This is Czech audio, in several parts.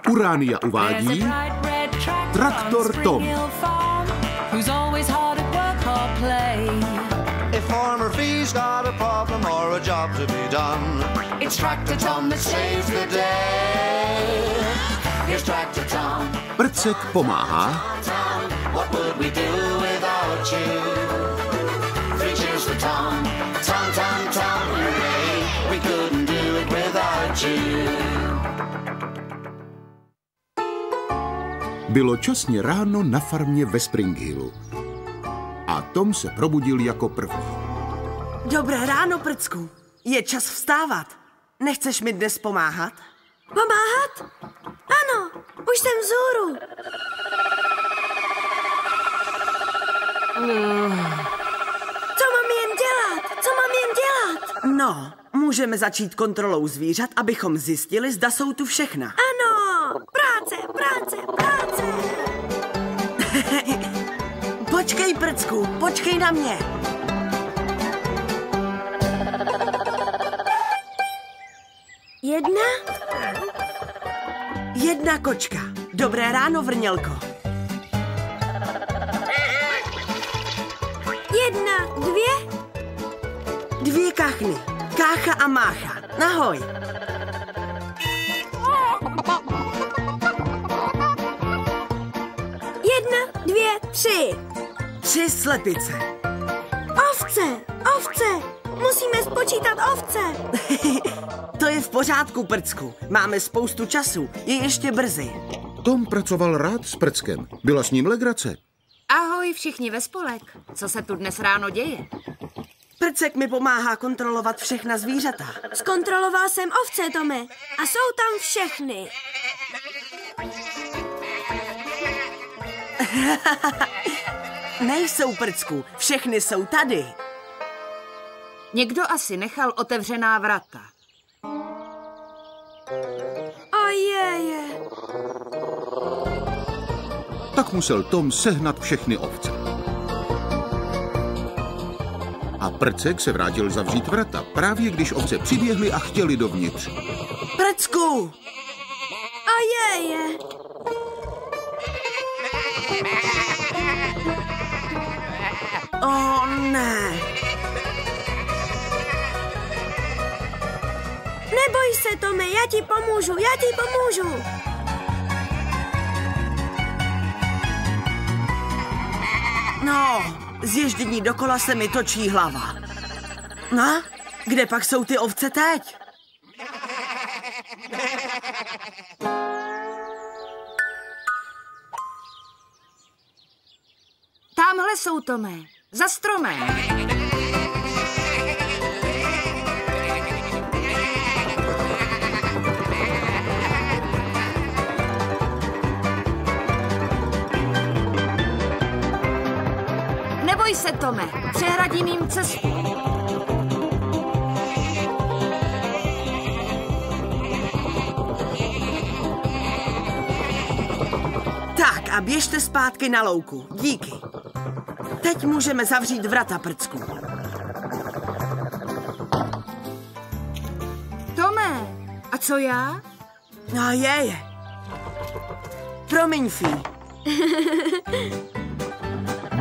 Urania uvádí Traktor Tom. If farmer Fee's got a problem or a job to be done, it's Tractor Tom that saves the day. Here's Tractor Tom. Prcek pomáhá. Tom, what would we do without you? 3 cheers for Tom. Tom, Tom, Tom, hooray. We couldn't do it without you. Bylo časně ráno na farmě ve Spring Hillu. A Tom se probudil jako první. Dobré ráno, Prcku. Je čas vstávat. Nechceš mi dnes pomáhat? Pomáhat? Ano, už jsem vzhůru. Co mám jen dělat? Co mám jen dělat? No, můžeme začít kontrolou zvířat, abychom zjistili, zda jsou tu všechna. Ano, práce, práce, práce. Počkej, Prcku, počkej na mě. Jedna kočka. Dobré ráno, Vrnělko. 1, 2. 2 kachny. Kácha a Mácha. Ahoj. 1, 2, 3. 3 slepice. Ovce. Musíme spočítat ovce. To je v pořádku, Prcku. Máme spoustu času. Je ještě brzy. Tom pracoval rád s Prckem. Byla s ním legrace. Ahoj všichni ve spolek. Co se tu dnes ráno děje? Prcek mi pomáhá kontrolovat všechna zvířata. Zkontroloval jsem ovce, Tome. A jsou tam všechny. Nejsou, Prcku. Všechny jsou tady. Někdo asi nechal otevřená vrata. Ojeje. Tak musel Tom sehnat všechny ovce. A Prcek se vrátil zavřít vrata, právě když ovce přiběhly a chtěli dovnitř. Prcku! Ojeje. O ne! Neboj se, Tome, já ti pomůžu. No, z ježdění dokola se mi točí hlava. No, kde pak jsou ty ovce teď? Támhle jsou, Tome. Za stromem. Neboj se, Tome. Přehradím jim cestu. Tak a běžte zpátky na louku. Díky. Teď můžeme zavřít vrata, Prcku. Tome, a co já? No je. Promiň, Fí.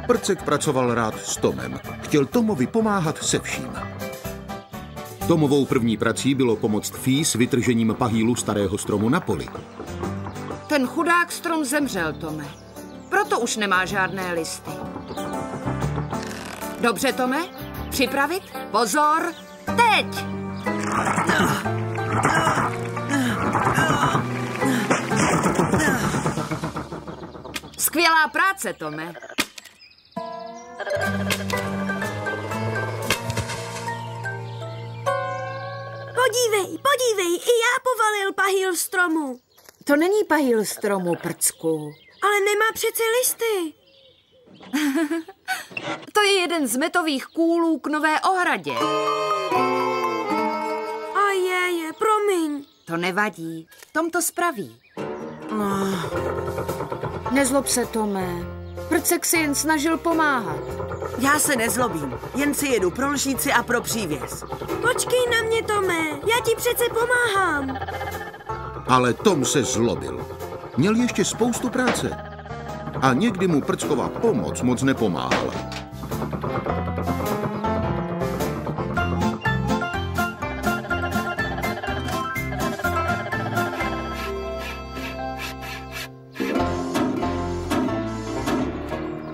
Prcek pracoval rád s Tomem. Chtěl Tomovi pomáhat se vším. Tomovou první prací bylo pomoct Fí s vytržením pahýlu starého stromu na poli. Ten chudák strom zemřel, Tome. Proto už nemá žádné listy. Dobře, Tome? Připravit? Pozor! Teď! Skvělá práce, Tome. Podívej, i já povalil pahýl stromu. To není pahýl stromu, Prcku. Ale nemá přece listy. To je jeden z metových kůlů k nové ohradě. Ojeje, promiň. To nevadí. Tom to spraví. No. Nezlob se, Tome. Prcek si jen snažil pomáhat. Já se nezlobím. Jen si jedu pro lžíci a pro přívěs. Počkej na mě, Tome. Já ti přece pomáhám. Ale Tom se zlobil. Měl ještě spoustu práce. A někdy mu Prckova pomoc moc nepomáhala.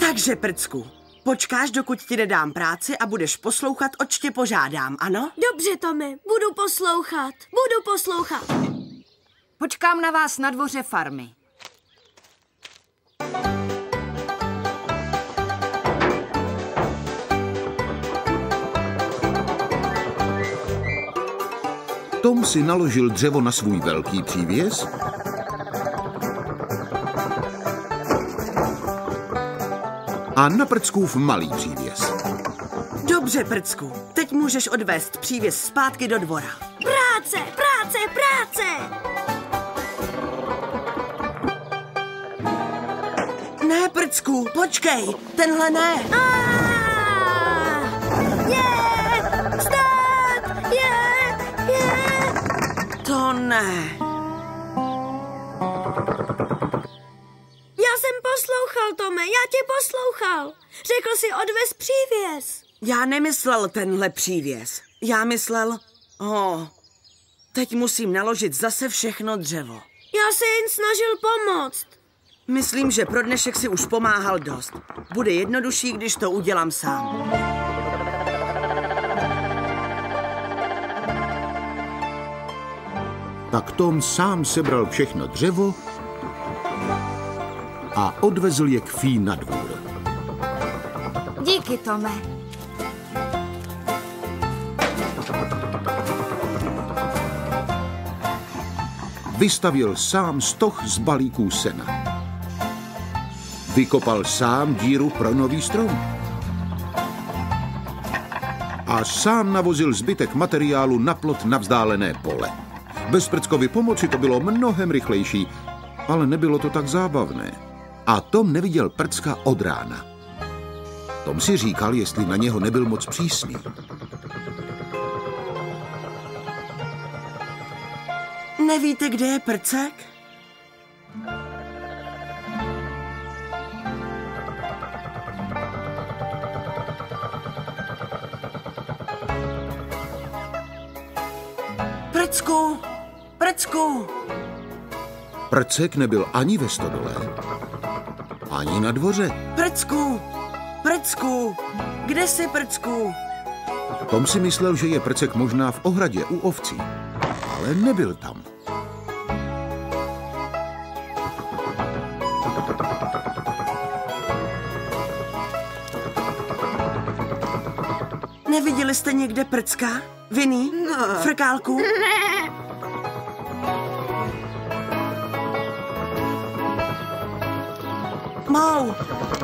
Takže, Prcku, počkáš, dokud ti nedám práci a budeš poslouchat, oč tě požádám, ano? Dobře, Tome, budu poslouchat. Počkám na vás na dvoře farmy. Tom si naložil dřevo na svůj velký přívěs a na Prckův malý přívěs. Dobře, Prcku, teď můžeš odvést přívěs zpátky do dvora. Práce! Ne, Prcku, počkej, tenhle ne. Stát! To ne. Já jsem poslouchal, Tome, já tě poslouchal. Řekl si odvez přívěs. Já nemyslel tenhle přívěs. Já myslel... teď musím naložit zase všechno dřevo. Já se jen snažil pomoct. Myslím, že pro dnešek si už pomáhal dost. Bude jednodušší, když to udělám sám. Tak Tom sám sebral všechno dřevo a odvezl je k Fí na dvůr. Díky, Tome. Vystavěl sám stoh z balíků sena. Vykopal sám díru pro nový strom. A sám navozil zbytek materiálu na plot na vzdálené pole. Bez Prckovy pomoci to bylo mnohem rychlejší, ale nebylo to tak zábavné. A Tom neviděl Prcka od rána. Tom si říkal, jestli na něho nebyl moc přísný. Nevíte, kde je Prcek? Prcku! Prcek nebyl ani ve stodole, ani na dvoře. Prcku! Kde jsi, Prcku? Tom si myslel, že je Prcek možná v ohradě u ovcí, ale nebyl tam. Neviděli jste někde Prcka? Vinny? Frkálku? Ne.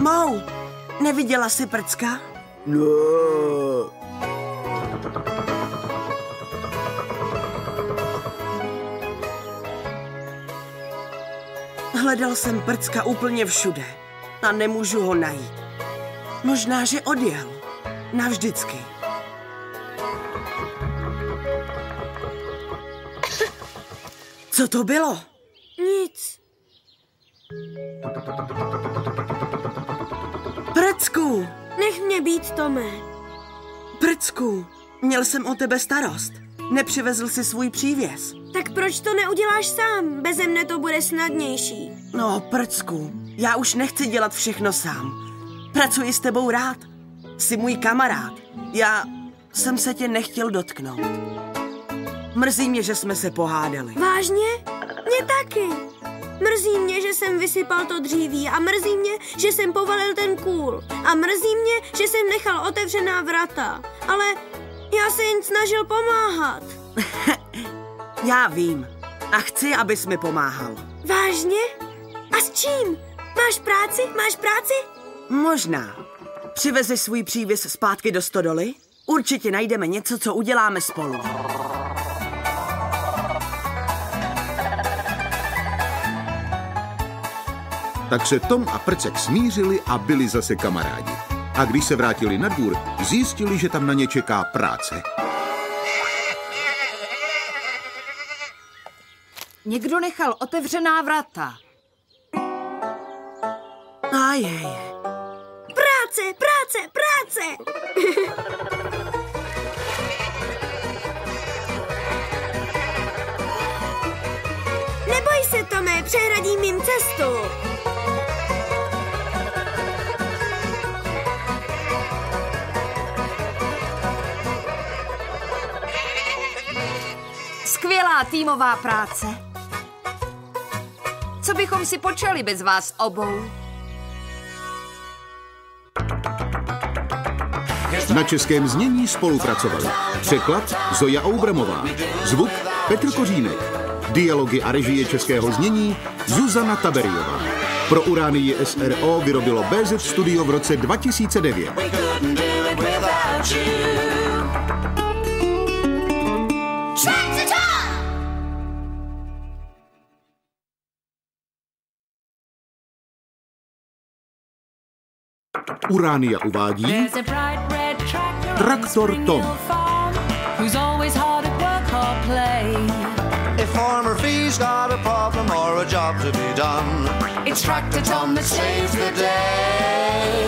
Mou, neviděla jsi Prcka? No. Hledal jsem Prcka úplně všude a nemůžu ho najít. Možná, že odjel. Navždycky. Co to bylo? Nic. Prcku! Nech mě být, Tome. Prcku, měl jsem o tebe starost. Nepřivezl si svůj přívěs. Tak proč to neuděláš sám? Beze mne to bude snadnější. No, Prcku, já už nechci dělat všechno sám. Pracuji s tebou rád. Jsi můj kamarád. Já jsem se tě nechtěl dotknout. Mrzí mě, že jsme se pohádali. Vážně? Mě taky. Mrzí mě, že jsem vysypal to dříví a mrzí mě, že jsem povalil ten kůl. A mrzí mě, že jsem nechal otevřená vrata. Ale já se jen snažil pomáhat. Já vím. A chci, abys mi pomáhal. Vážně? A s čím? Máš práci? Možná. Přivezi svůj přívěs zpátky do stodoly? Určitě najdeme něco, co uděláme spolu. Tak se Tom a Prcek smířili a byli zase kamarádi. A když se vrátili na dvůr, zjistili, že tam na ně čeká práce. Někdo nechal otevřená vrata. Ajej. Práce, práce, práce! Neboj se, Tome, přehradím jim cestu. Skvělá týmová práce. Co bychom si počali bez vás obou? Na českém znění spolupracovali překlad Zoja Oubramová, zvuk Petr Kořínek, dialogy a režie českého znění Zuzana Taberiová. Pro Uránii SRO vyrobilo BZ Studio v roce 2009. Uránia uvádí Traktor Tom. If farmer Fee's got a problem or a job to be done, it's Tractor Tom that saves the day.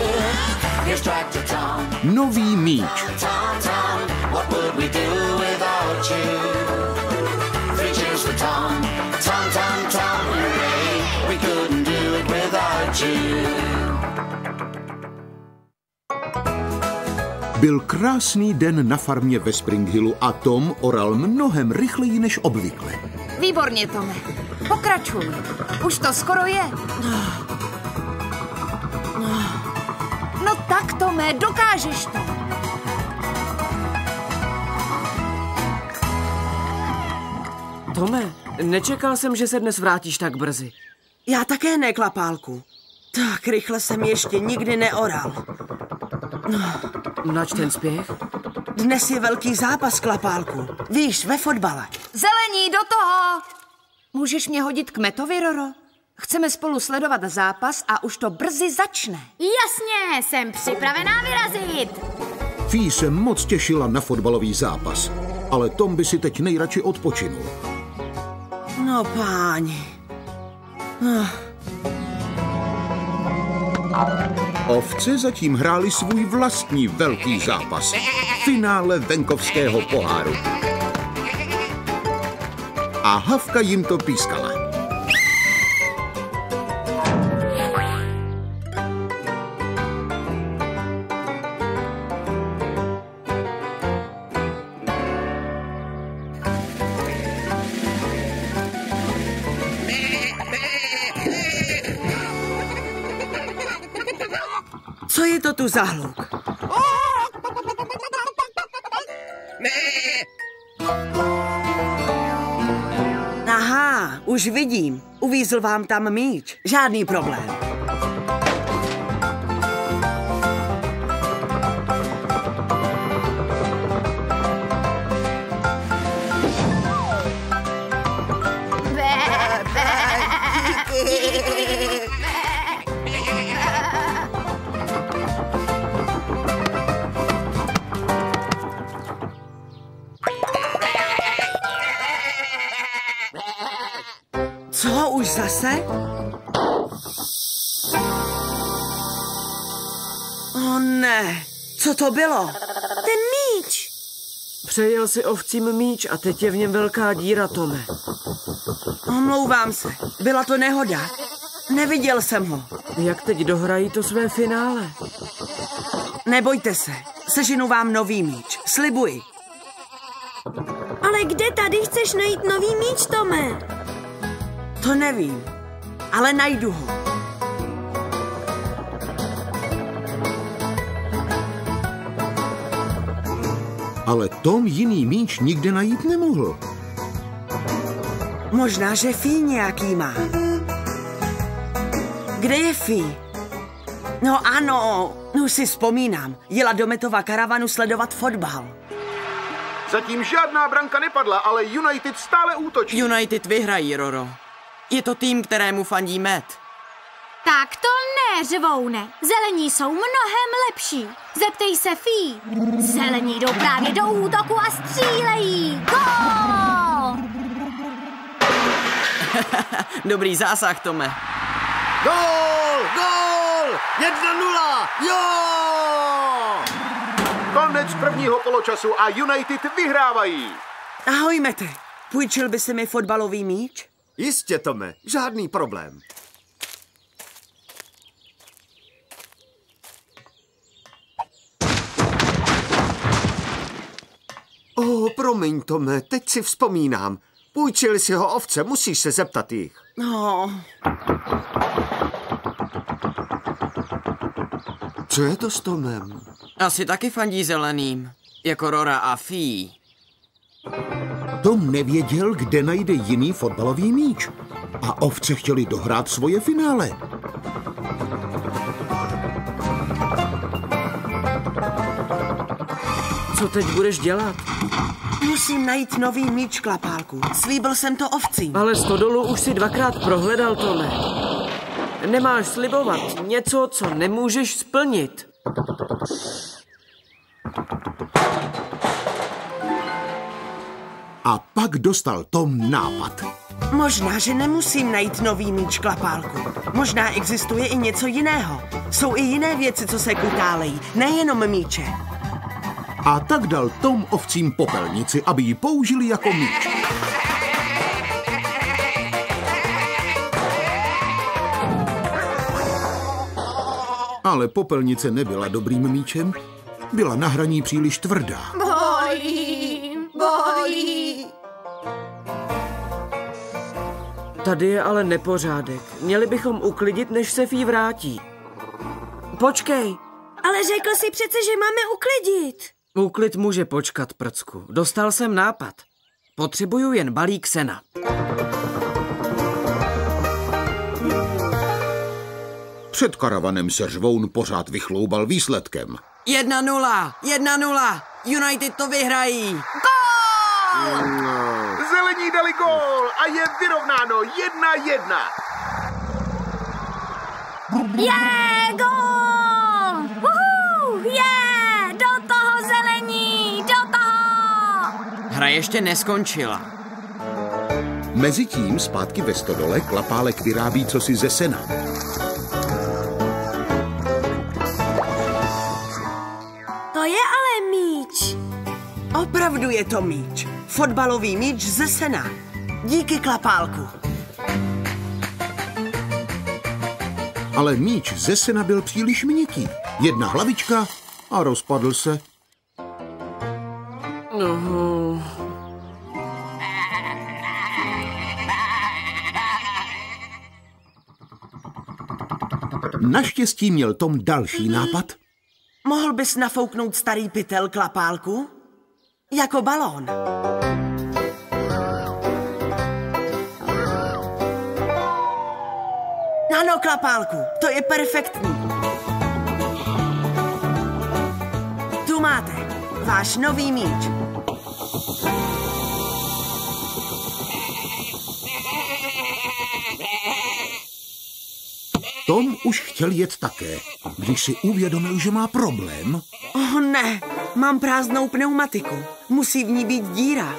Here's Tractor Tom. Nový míč. Tom, Tom, what would we do without you? 3 cheers for Tom. Tom, Tom, Tom, hooray. We couldn't do it without you. Byl krásný den na farmě ve Spring Hillu a Tom oral mnohem rychleji než obvykle. Výborně, Tome. Pokračuj. Už to skoro je. No tak, Tome, dokážeš to. Tome, nečekal jsem, že se dnes vrátíš tak brzy. Já také ne, Klapálku. Tak rychle jsem ještě nikdy neoral. Nač ten spěch? Dnes je velký zápas, Klapálku. Víš, ve fotbale. Zelení, do toho! Můžeš mě hodit k Metovi, Roro? Chceme spolu sledovat zápas a už to brzy začne. Jasně, jsem připravená vyrazit. Fee se moc těšila na fotbalový zápas, ale Tom by si teď nejradši odpočinul. No, páni. Ovce zatím hráli svůj vlastní velký zápas. Finále venkovského poháru. A Havka jim to pískala. Co je to tu za hluk? Aha, už vidím. Uvízl vám tam míč. Žádný problém. Co, už zase? O ne, co to bylo? Ten míč. Přejel si ovcím míč a teď je v něm velká díra, Tome. Omlouvám se, byla to nehoda. Neviděl jsem ho. Jak teď dohrají to své finále? Nebojte se, seženu vám nový míč, slibuji. Ale kde tady chceš najít nový míč, Tome? To nevím, ale najdu ho. Ale Tom jiný míč nikde najít nemohl. Možná, že Fee nějaký má. Kde je Fee? No ano, už si vzpomínám. Jela do Metova karavanu sledovat fotbal. Zatím žádná branka nepadla, ale United stále útočí. United vyhrají, Roro. Je to tým, kterému fandí Met. Tak to ne, řvoune. Zelení jsou mnohem lepší. Zeptej se Fee. Zelení jdou právě do útoku a střílejí. Gól! Dobrý zásah, Tome. Gól! Gól! 1-0! Jo! Konec prvního poločasu a United vyhrávají. Ahoj, Mete. Půjčil by si mi fotbalový míč? Jistě, Tome, žádný problém. Promiň, Tome, teď si vzpomínám. Půjčili si ho ovce, musíš se zeptat jich. No, Co je to s Tomem? asi taky fandí zeleným, jako Rora a Fee. Tom nevěděl, kde najde jiný fotbalový míč. A ovce chtěli dohrát svoje finále. Co teď budeš dělat? Musím najít nový míč, Klapálku. Slíbil jsem to ovcím. Ale stodolu už si 2krát prohledal, Tome. Nemáš slibovat něco, co nemůžeš splnit. A pak dostal Tom nápad. Možná, že nemusím najít nový míč, Klapálku. Možná existuje i něco jiného. Jsou i jiné věci, co se kutálejí, nejenom míče. A tak dal Tom ovcím popelnici, aby ji použili jako míč. Ale popelnice nebyla dobrým míčem. Byla na hraní příliš tvrdá. Bolí. Tady je ale nepořádek. Měli bychom uklidit, než se Fee vrátí. Počkej. Ale řekl si přece, že máme uklidit. Úklid může počkat, prcku. Dostal jsem nápad. Potřebuju jen balík sena. Před karavanem se řvoun pořád vychloubal výsledkem. 1-0, 1-0. United to vyhrají. Zelení dali gól a je vyrovnáno 1-1. Je, gól! Je, do toho zelení, do toho! Hra ještě neskončila. Mezitím zpátky ve stodole Klapálek vyrábí cosi ze sena. To je ale míč. Opravdu je to míč. Fotbalový míč ze sena. Díky, Klapálku. Ale míč ze sena byl příliš měkký. Jedna hlavička a rozpadl se. Naštěstí měl Tom další nápad. Mohl bys nafouknout starý pytel, Klapálku? Jako balón. Ano, Klapálku, to je perfektní. Tu máte, váš nový míč. Tom už chtěl jet také, když si uvědomil, že má problém. Ne, mám prázdnou pneumatiku. Musí v ní být díra.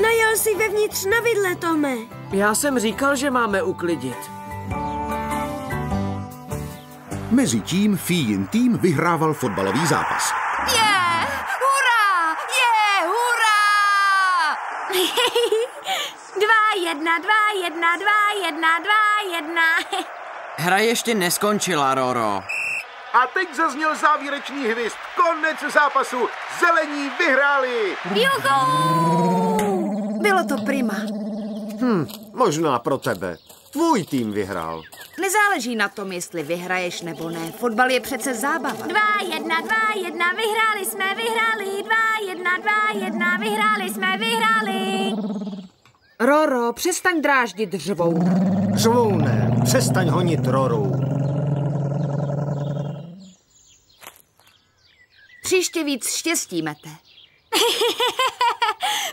Najel si vevnitř na vidle, Tome. Já jsem říkal, že máme uklidit. Mezitím Feein tým vyhrával fotbalový zápas. Je, hurá, je, hurá! 2-1, 2-1, 2-1, 2-1. Hra ještě neskončila, Roro. A teď zazněl závěrečný hvizd. Konec zápasu. Zelení vyhráli. Bylo to prima. Možná pro tebe. Tvůj tým vyhrál. Nezáleží na tom, jestli vyhraješ nebo ne. Fotbal je přece zábava. 2-1, 2-1, vyhráli jsme, vyhráli. 2-1, 2-1, vyhráli jsme, vyhráli. Roro, přestaň dráždit řvou. Řvoune, přestaň honit Roru. Příště víc štěstí, Mete.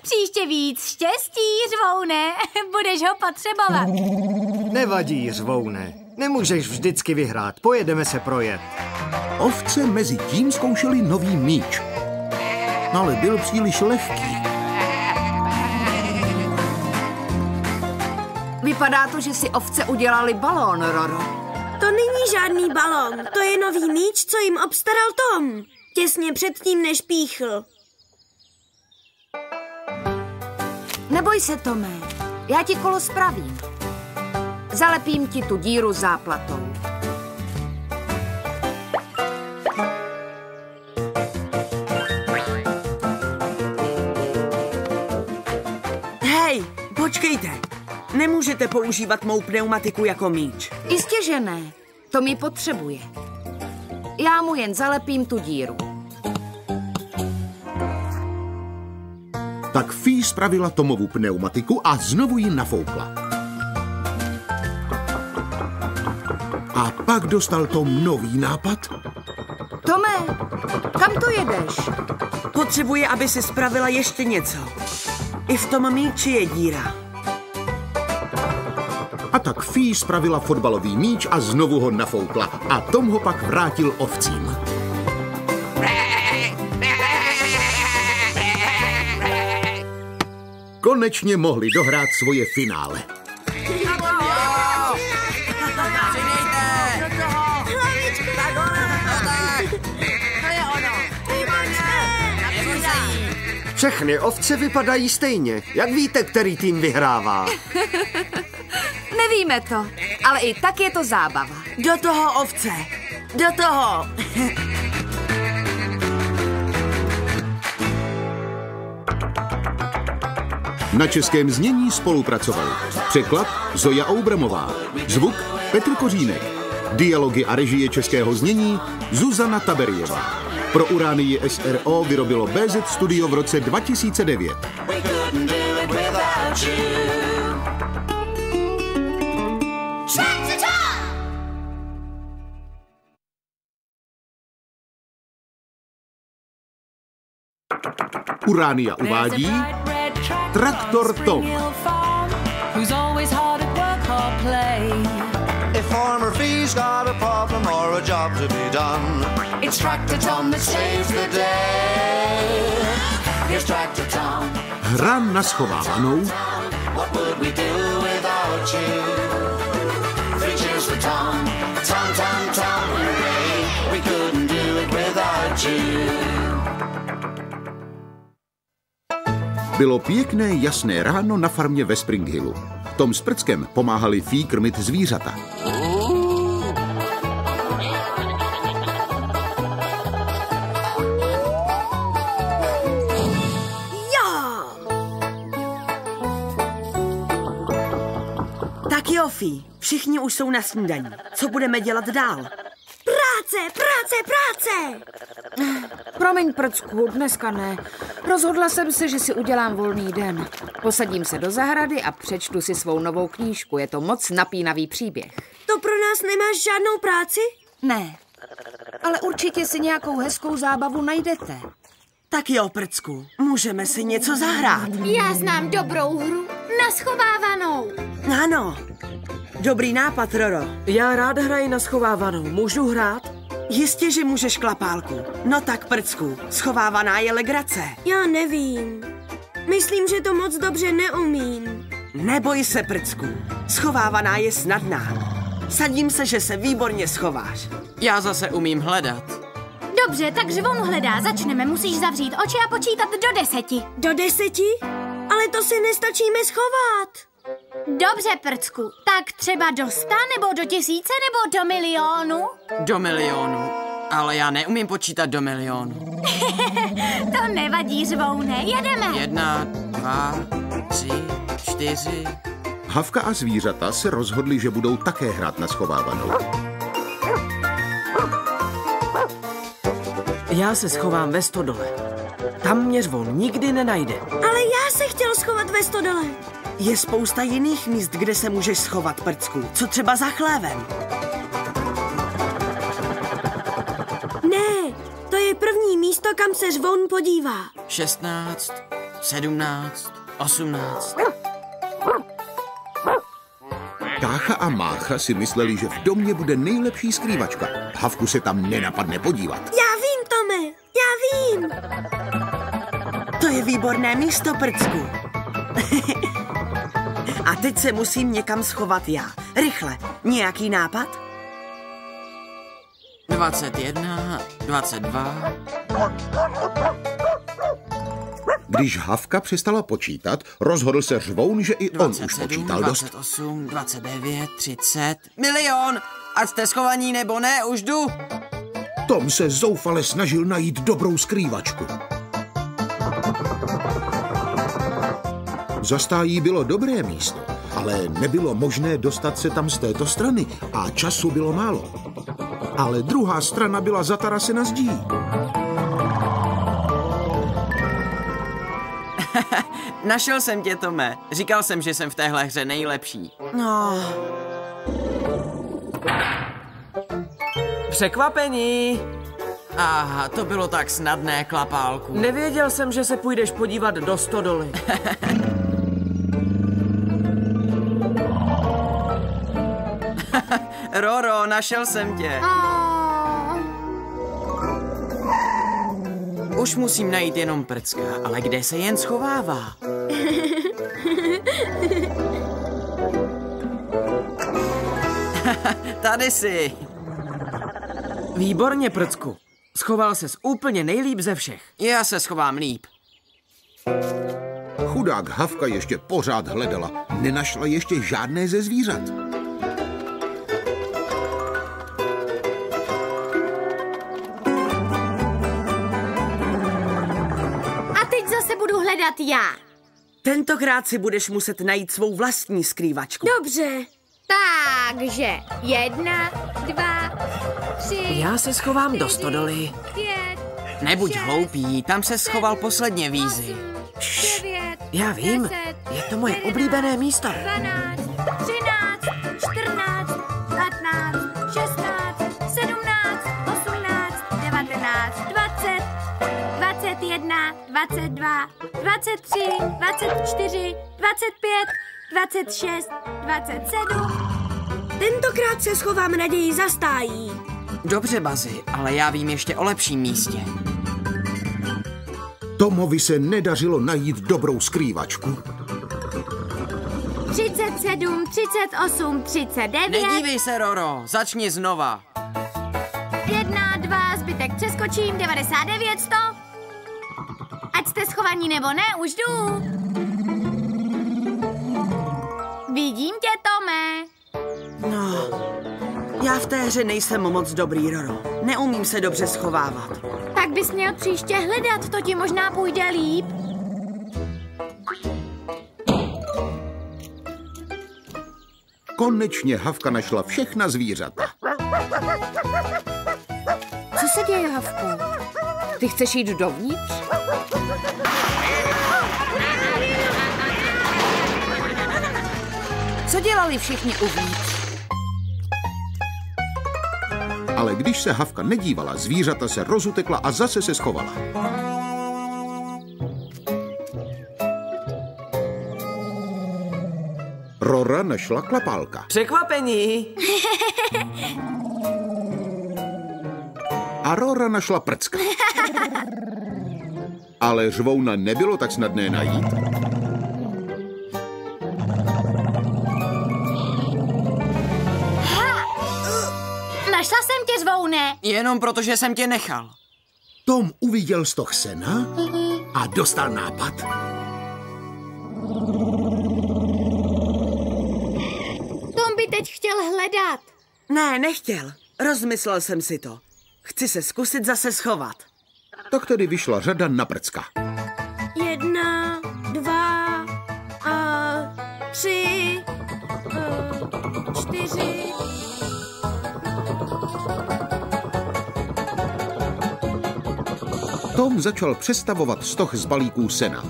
Příště víc štěstí, Řvoune. Budeš ho potřebovat. Nevadí, Řvoune. Nemůžeš vždycky vyhrát. Pojedeme se projet. Ovce mezi tím zkoušeli nový míč. Ale byl příliš lehký. Vypadá to, že si ovce udělali balón, Roro. To není žádný balón, to je nový míč, co jim obstaral Tom. Těsně předtím, než píchl. Neboj se, Tome, já ti kolo spravím. Zalepím ti tu díru záplatou. Hej, počkejte. Nemůžete používat mou pneumatiku jako míč. Jistě, že ne. To mi potřebuje. Já mu jen zalepím tu díru. Tak Fee spravila Tomovu pneumatiku a znovu ji nafoukla. A pak dostal Tom nový nápad. Tome, kam to jedeš? Potřebuje, aby si spravila ještě něco. I v tom míči je díra. A tak Fee spravila fotbalový míč a znovu ho nafoukla. A Tom ho pak vrátil ovcím. Konečně mohli dohrát svoje finále. Všechny ovce vypadají stejně. Jak víte, který tým vyhrává? Nevíme to, ale i tak je to zábava. Do toho, ovce! Do toho! Na českém znění spolupracovali překlad Zoja Oubramová, zvuk Petr Kořínek, dialogy a režie českého znění Zuzana Taberjevá. Pro Uránii SRO vyrobilo BZ Studio v roce 2009. Uránia uvádí Traktor Tom. If Farmer Fee's got a problem or a job to be done, it's Tractor Tom that saves the day. Here's Tractor Tom. Hra na schovávanou. What would we do without you? 3 cheers for Tom. Tom, Tom, Tom, hooray. We couldn't do it without you. Bylo pěkné jasné ráno na farmě ve Spring Hillu. Tom s Prckem pomáhali Fee krmit zvířata. Tak jo, Fee, všichni už jsou na snídani. Co budeme dělat dál? Práce, práce, práce! Promiň, Prcku, dneska ne. Rozhodla jsem se, že si udělám volný den. Posadím se do zahrady a přečtu si svou novou knížku. Je to moc napínavý příběh. To pro nás nemáš žádnou práci? Ne, ale určitě si nějakou hezkou zábavu najdete. Tak jo, Prcku, můžeme si něco zahrát. Já znám dobrou hru. Na schovávanou. Ano, dobrý nápad, Roro. Já rád hraji na schovávanou. Můžu hrát? Jistě, že můžeš, Klapálku. No tak, Prcku, schovávaná je legrace. Já nevím. Myslím, že to moc dobře neumím. Neboj se, Prcku, schovávaná je snadná. Sadím se, že se výborně schováš. Já zase umím hledat. Dobře, tak žvon hledá. Začneme, musíš zavřít oči a počítat do 10. Do 10? Ale to si nestačíme schovat. Dobře, Prcku, tak třeba do 100 nebo do 1000 nebo do milionu? Do milionu. Ale já neumím počítat do milionu. To nevadí, žvoune, jedeme. 1, 2, 3, 4. Havka a zvířata se rozhodli, že budou také hrát na schovávanou. Já se schovám ve stodole. Tam mě řvon nikdy nenajde. Ale já se chtěl schovat ve stodole. Je spousta jiných míst, kde se můžeš schovat, Prcku. Co třeba za chlévem? Ne, to je první místo, kam se řvon podívá. 16, 17, 18. Kácha a Mácha si mysleli, že v domě bude nejlepší skrývačka. Havku se tam nenapadne podívat. Já vím, Tome, já vím. To je výborné místo, Prcku. A teď se musím někam schovat já. Rychle, nějaký nápad? 21, 22... Když Havka přestala počítat, rozhodl se Řvoun, že i on 27, už počítal dost. 28, 29, 30... Milion! Ať jste schovaní nebo ne, už jdu! Tom se zoufale snažil najít dobrou skrývačku. Za stájí bylo dobré místo, ale nebylo možné dostat se tam z této strany a času bylo málo. Ale druhá strana byla zatarasena zdí. Našel jsem tě, Tome. Říkal jsem, že jsem v téhle hře nejlepší. No, Překvapení! Aha, to bylo tak snadné, Klapálku. nevěděl jsem, že se půjdeš podívat do stodoly. Roro, našel jsem tě. Už musím najít jenom Prcka, ale kde se jen schovává? Tady jsi. Výborně, Prcku. Schoval ses úplně nejlíp ze všech. Já se schovám líp. Chudák Havka ještě pořád hledala. Nenašla ještě žádné ze zvířat. A teď zase budu hledat já. Tentokrát si budeš muset najít svou vlastní skrývačku. Dobře. Takže 1, 2, 3, Já se schovám do stodoly. 5, Nebuď hloupý, tam se schoval posledně Vízy. 9, Já vím, 10, je to moje oblíbené místo. 12, 13, 14, 15, 16, 17, 18, 19, 20, 21, 22, 23, 24, 25, 26, 27. Tentokrát se schovám raději za stájí. Dobře, Bazi, ale já vím ještě o lepším místě. Tomovi se nedařilo najít dobrou skrývačku. 37, 38, 39. Nedívej se, Roro, začni znova. 1, 2, zbytek přeskočím, 99, 100. Ať jste schovaní nebo ne, už jdu. Vidím tě, Tome. No, já v té hře nejsem moc dobrý, Roro. Neumím se dobře schovávat. Tak bys měl příště hledat, to ti možná půjde líp. Konečně Havka našla všechna zvířata. Co se děje, Havku? Ty chceš jít dovnitř? Co dělali všichni uvnitř? Ale když se Havka nedívala, zvířata se rozutekla a zase se schovala. Rora našla Klapálka. Překvapení. A Rora našla Prcka. Ale Řvouna nebylo tak snadné najít. Našla jsem tě, Zvoune. Jenom protože jsem tě nechal. Tom uviděl stoh sena a dostal nápad. Tom by teď chtěl hledat. Ne, nechtěl. Rozmyslel jsem si to. Chci se zkusit zase schovat. Tak tedy vyšla řada na Prcka. 1, 2 a 3, 4. Tom začal přestavovat stoh z balíků sena.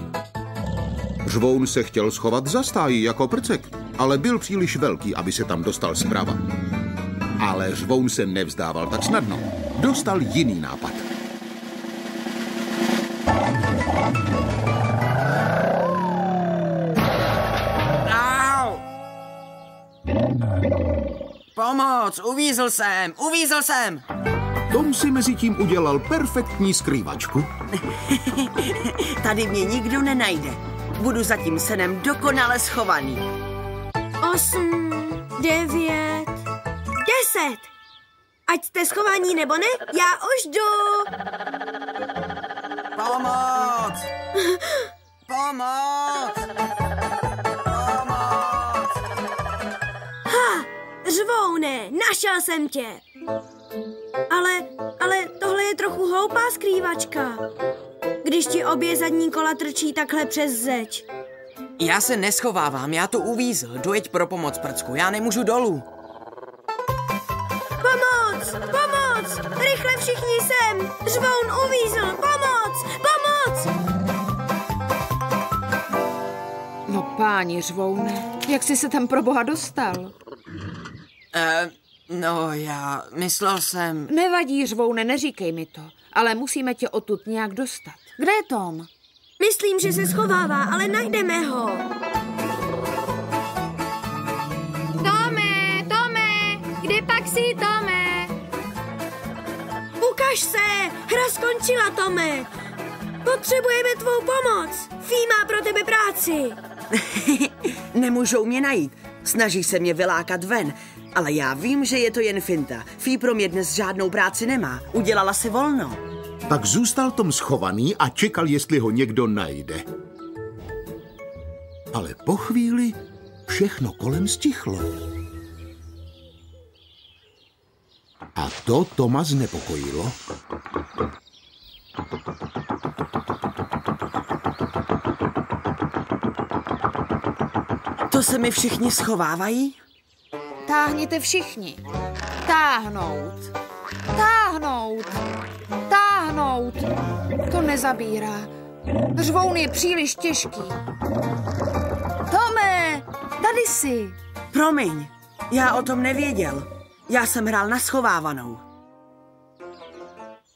Řvoun se chtěl schovat za stájí jako Prcek, ale byl příliš velký, aby se tam dostal zprava. Ale Řvoun se nevzdával tak snadno. Dostal jiný nápad. Au! Pomoc, uvízl jsem! Tom si mezi tím udělal perfektní skrývačku. Tady mě nikdo nenajde. Budu za tím senem dokonale schovaný. 8, 9, 10. Ať jste schovaní nebo ne, já už jdu. Pomoc! Pomoc! Pomoc! Ha, Řvoune, našel jsem tě. Ale tohle je trochu hloupá skrývačka. Když ti obě zadní kola trčí takhle přes zeď. Já se neschovávám, já to uvízl. Dojeď pro pomoc, Prcku, já nemůžu dolů. Pomoc! Pomoc! Rychle všichni sem! Řvoun uvízl! Pomoc! Pomoc! No páni Řvoune, jak jsi se tam pro boha dostal? No, já myslel jsem... Nevadí, Řvoune, neříkej mi to, ale musíme tě odtud nějak dostat. Kde je Tom? Myslím, že se schovává, ale najdeme ho. Tome, kde pak jsi, Tome? Ukaž se! Hra skončila, Tome! Potřebujeme tvou pomoc! Fí má pro tebe práci! Nemůžou mě najít. Snaží se mě vylákat ven. Ale já vím, že je to jen finta. Fí pro mě dnes žádnou práci nemá. Udělala si volno. Tak zůstal Tom schovaný a čekal, jestli ho někdo najde. Ale po chvíli všechno kolem stichlo. A to Toma znepokojilo. To se mi všichni schovávají? Táhněte všichni. Táhnout. Táhnout. Táhnout. To nezabírá. Řvoun je příliš těžký. Tome, tady jsi. Promiň, já o tom nevěděl. Já jsem hrál na schovávanou.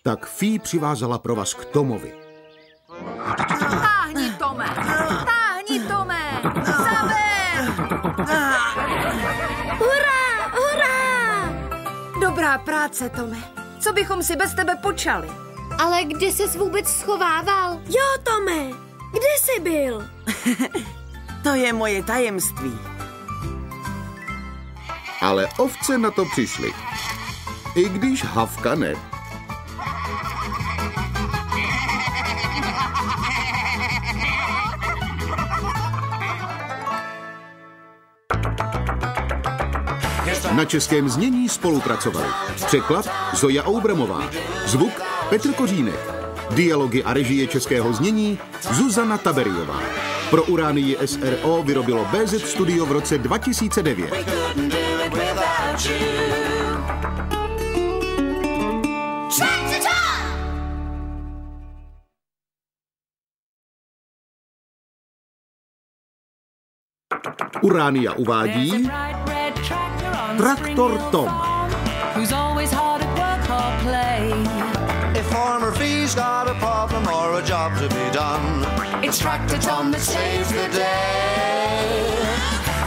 Tak Fí přivázala provaz k Tomovi. Táhni, Tome. Táhni, Tome. Zaber. Hurá! Hurá! Dobrá práce, Tome. Co bychom si bez tebe počali? Ale kde ses vůbec schovával? Jo, Tome! Kde jsi byl? To je moje tajemství. Ale ovce na to přišly. I když Havka ne. Na českém znění spolupracovali překlad Zoja Oubramová, zvuk Petr Kořínek, dialogy a režie českého znění Zuzana Taberiová. Pro Uránii SRO vyrobilo BZ Studio v roce 2009. Uránia uvádí Traktor Tom. Who's always hard at work or play. If Farmer Fee's got a problem or a job to be done, It's Tractor Tom that saves the day.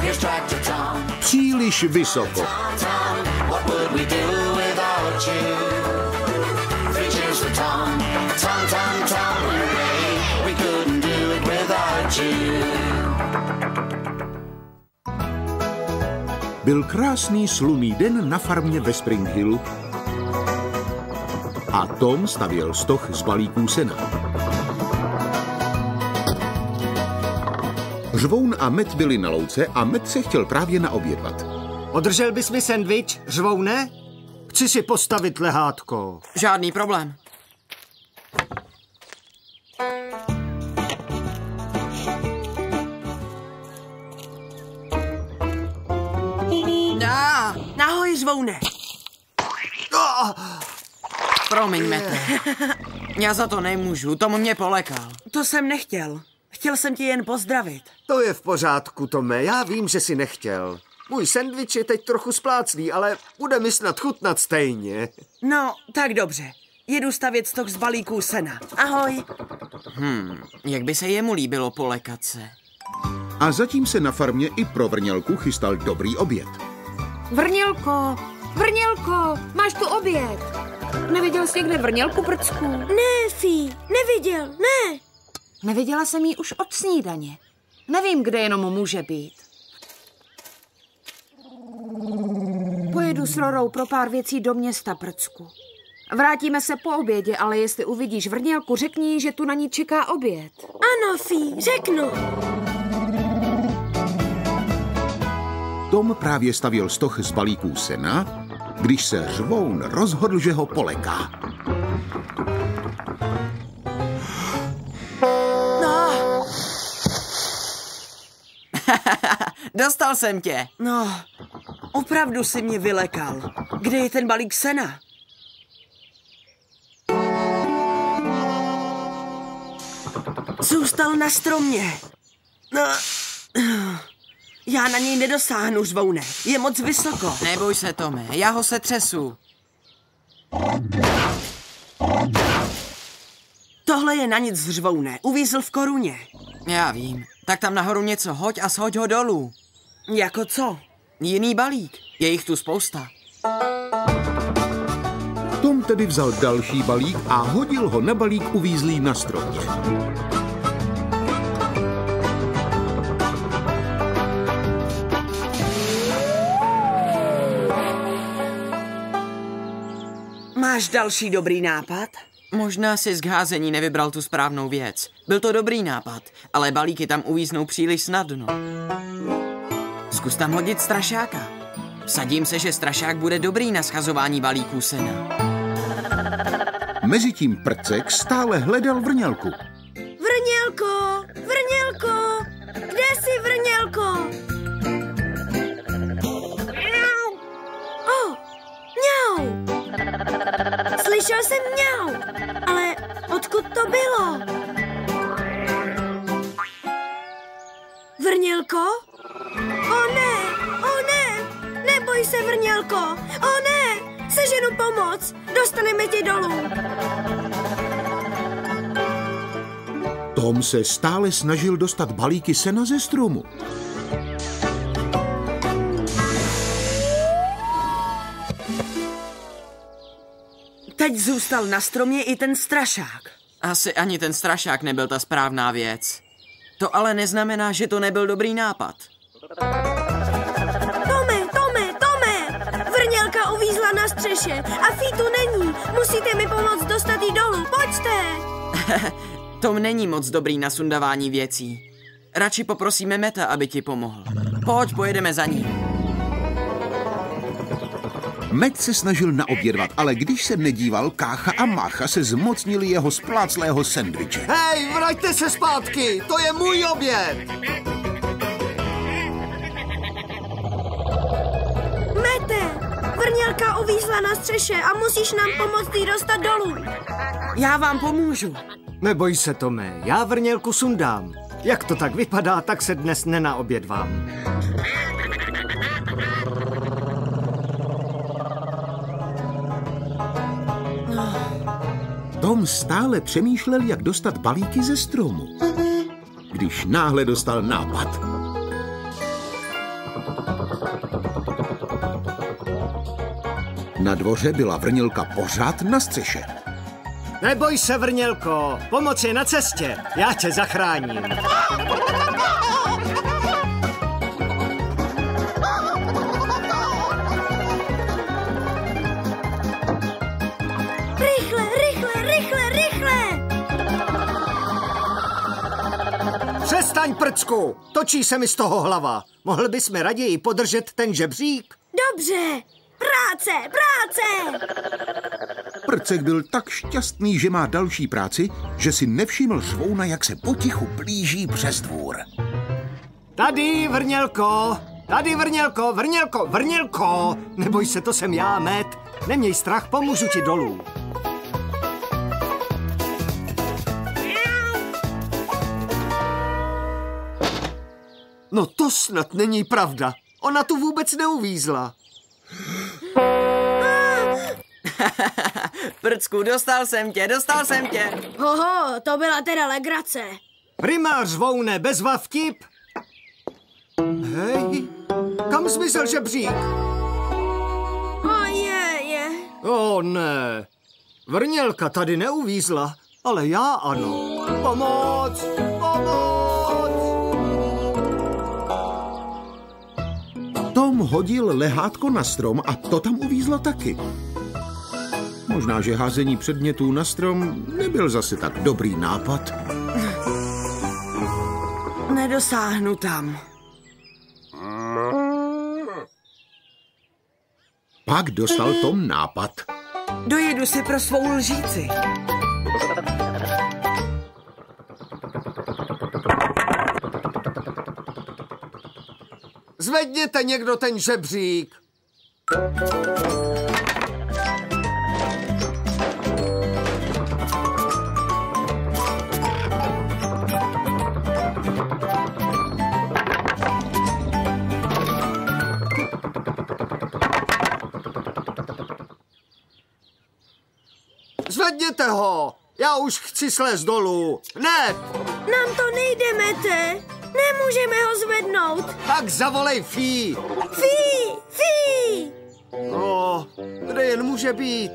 here's Tractor Tom. Příliš vysoko. Tom, what would we do without you? 3 cheers for Tom. Tom, Tom, Tom, hooray. We couldn't do it without you. Byl krásný slunný den na farmě ve Spring Hillu a Tom stavěl stoch z balíků sena. Řvoun a Met byli na louce a Met se chtěl právě naobědvat. Održel bys mi sendvič, Řvoune? Chci si postavit lehátko. Žádný problém. Ahoj, Řvoune. Promiň, Mete. Já za to nemůžu, Tom mě polekal. To jsem nechtěl. Chtěl jsem ti jen pozdravit. To je v pořádku, Tome, já vím, že jsi nechtěl. Můj sendvič je teď trochu splácný, ale bude mi snad chutnat stejně. No, tak dobře. Jedu stavět stok z balíků sena. Ahoj. Jak by se jemu líbilo polekat se. A zatím se na farmě i pro Vrnělku chystal dobrý oběd. Vrnělko, máš tu oběd. Neviděl jsi někde Vrnělku, Prcku? Ne, Fí, neviděl, ne. Neviděla jsem ji už od snídaně. Nevím, kde jenom může být. jdu s Lorou pro pár věcí do města, Prcku. Vrátíme se po obědě, ale jestli uvidíš vrnělku, řekni jí, že tu na ní čeká oběd. Ano, Fí, řeknu. Tom právě stavěl stoch z balíků sena, když se řvoun rozhodl, že ho poleká. Dostal jsem tě. No, opravdu si mě vylekal. Kde je ten balík sena? Zůstal na stromě. No, já na něj nedosáhnu, řvoune. Je moc vysoko. Neboj se, Tome, já ho setřesu. Tohle je na nic, řvoune. Uvízl v koruně. Já vím. Tak tam nahoru něco hoď a shoď ho dolů. Jako co? Jiný balík. Je jich tu spousta. Tom tedy vzal další balík a hodil ho na balík uvízlý na stromě. Máš další dobrý nápad? Možná si z házení nevybral tu správnou věc. Byl to dobrý nápad, ale balíky tam uvíznou příliš snadno. Zkus tam hodit strašáka. Vsadím se, že strašák bude dobrý na schazování balíků sena. Mezitím Prcek stále hledal vrnělku. Vrnělko, vrnělko, kde jsi, vrnělko? O, mňau. Slyšel jsem mňau, ale odkud to bylo? Vrnělko? O ne, neboj se, vrnělko, o ne, seženu pomoc, dostaneme tě dolů. Tom se stále snažil dostat balíky sena ze stromu. Teď zůstal na stromě i ten strašák. Asi ani ten strašák nebyl ta správná věc. To ale neznamená, že to nebyl dobrý nápad. Tome! Vrnělka uvízla na střeše a Fí tu není. Musíte mi pomoct dostat jí dolů, pojďte! Tom není moc dobrý na sundávání věcí. Radši poprosíme Meta, aby ti pomohl. Pojď, pojedeme za ní. Met se snažil naobědvat, ale když se nedíval, Kácha a Mácha se zmocnili jeho spláclého sendviče. Hej, vraťte se zpátky, to je můj oběd! Mete, vrnělka uvízla na střeše a musíš nám pomoct jí dostat dolů. Já vám pomůžu. Neboj se, Tome, já vrnělku sundám. Jak to tak vypadá, tak se dnes nenaobědvám. Tom stále přemýšlel, jak dostat balíky ze stromu, když náhle dostal nápad. Na dvoře byla vrnělka pořád na střeše. Neboj se, vrnělko, pomoc je na cestě, já tě zachráním. Rychle! Přestaň, Prcku, točí se mi z toho hlava. Mohl bys mi raději podržet ten žebřík? Dobře, práce! Prcek byl tak šťastný, že má další práci, že si nevšiml řvouna, jak se potichu blíží přes dvůr. Tady, vrnělko! Neboj se, to jsem já, Met. Neměj strach, pomůžu ti dolů. No to snad není pravda. Ona tu vůbec neuvízla. Prcku, dostal jsem tě. Hoho, to byla teda legrace. Primář Voune, bezva vtip. Hej, kam zmizel žebřík? Je. O ne, vrnělka tady neuvízla, ale já ano. Pomoc! Tom hodil lehátko na strom a to tam uvízlo taky. Možná, že házení předmětů na strom nebyl zase tak dobrý nápad. Nedosáhnu tam. Pak dostal Tom nápad. Dojedu si pro svou lžíci. Zvedněte někdo ten žebřík. Zvedněte ho! Já už chci slézt dolů. Hned! Nám to nejde, Mete. Nemůžeme ho zvednout. Tak zavolej Fí. Fí! Fí! No, kde jen může být?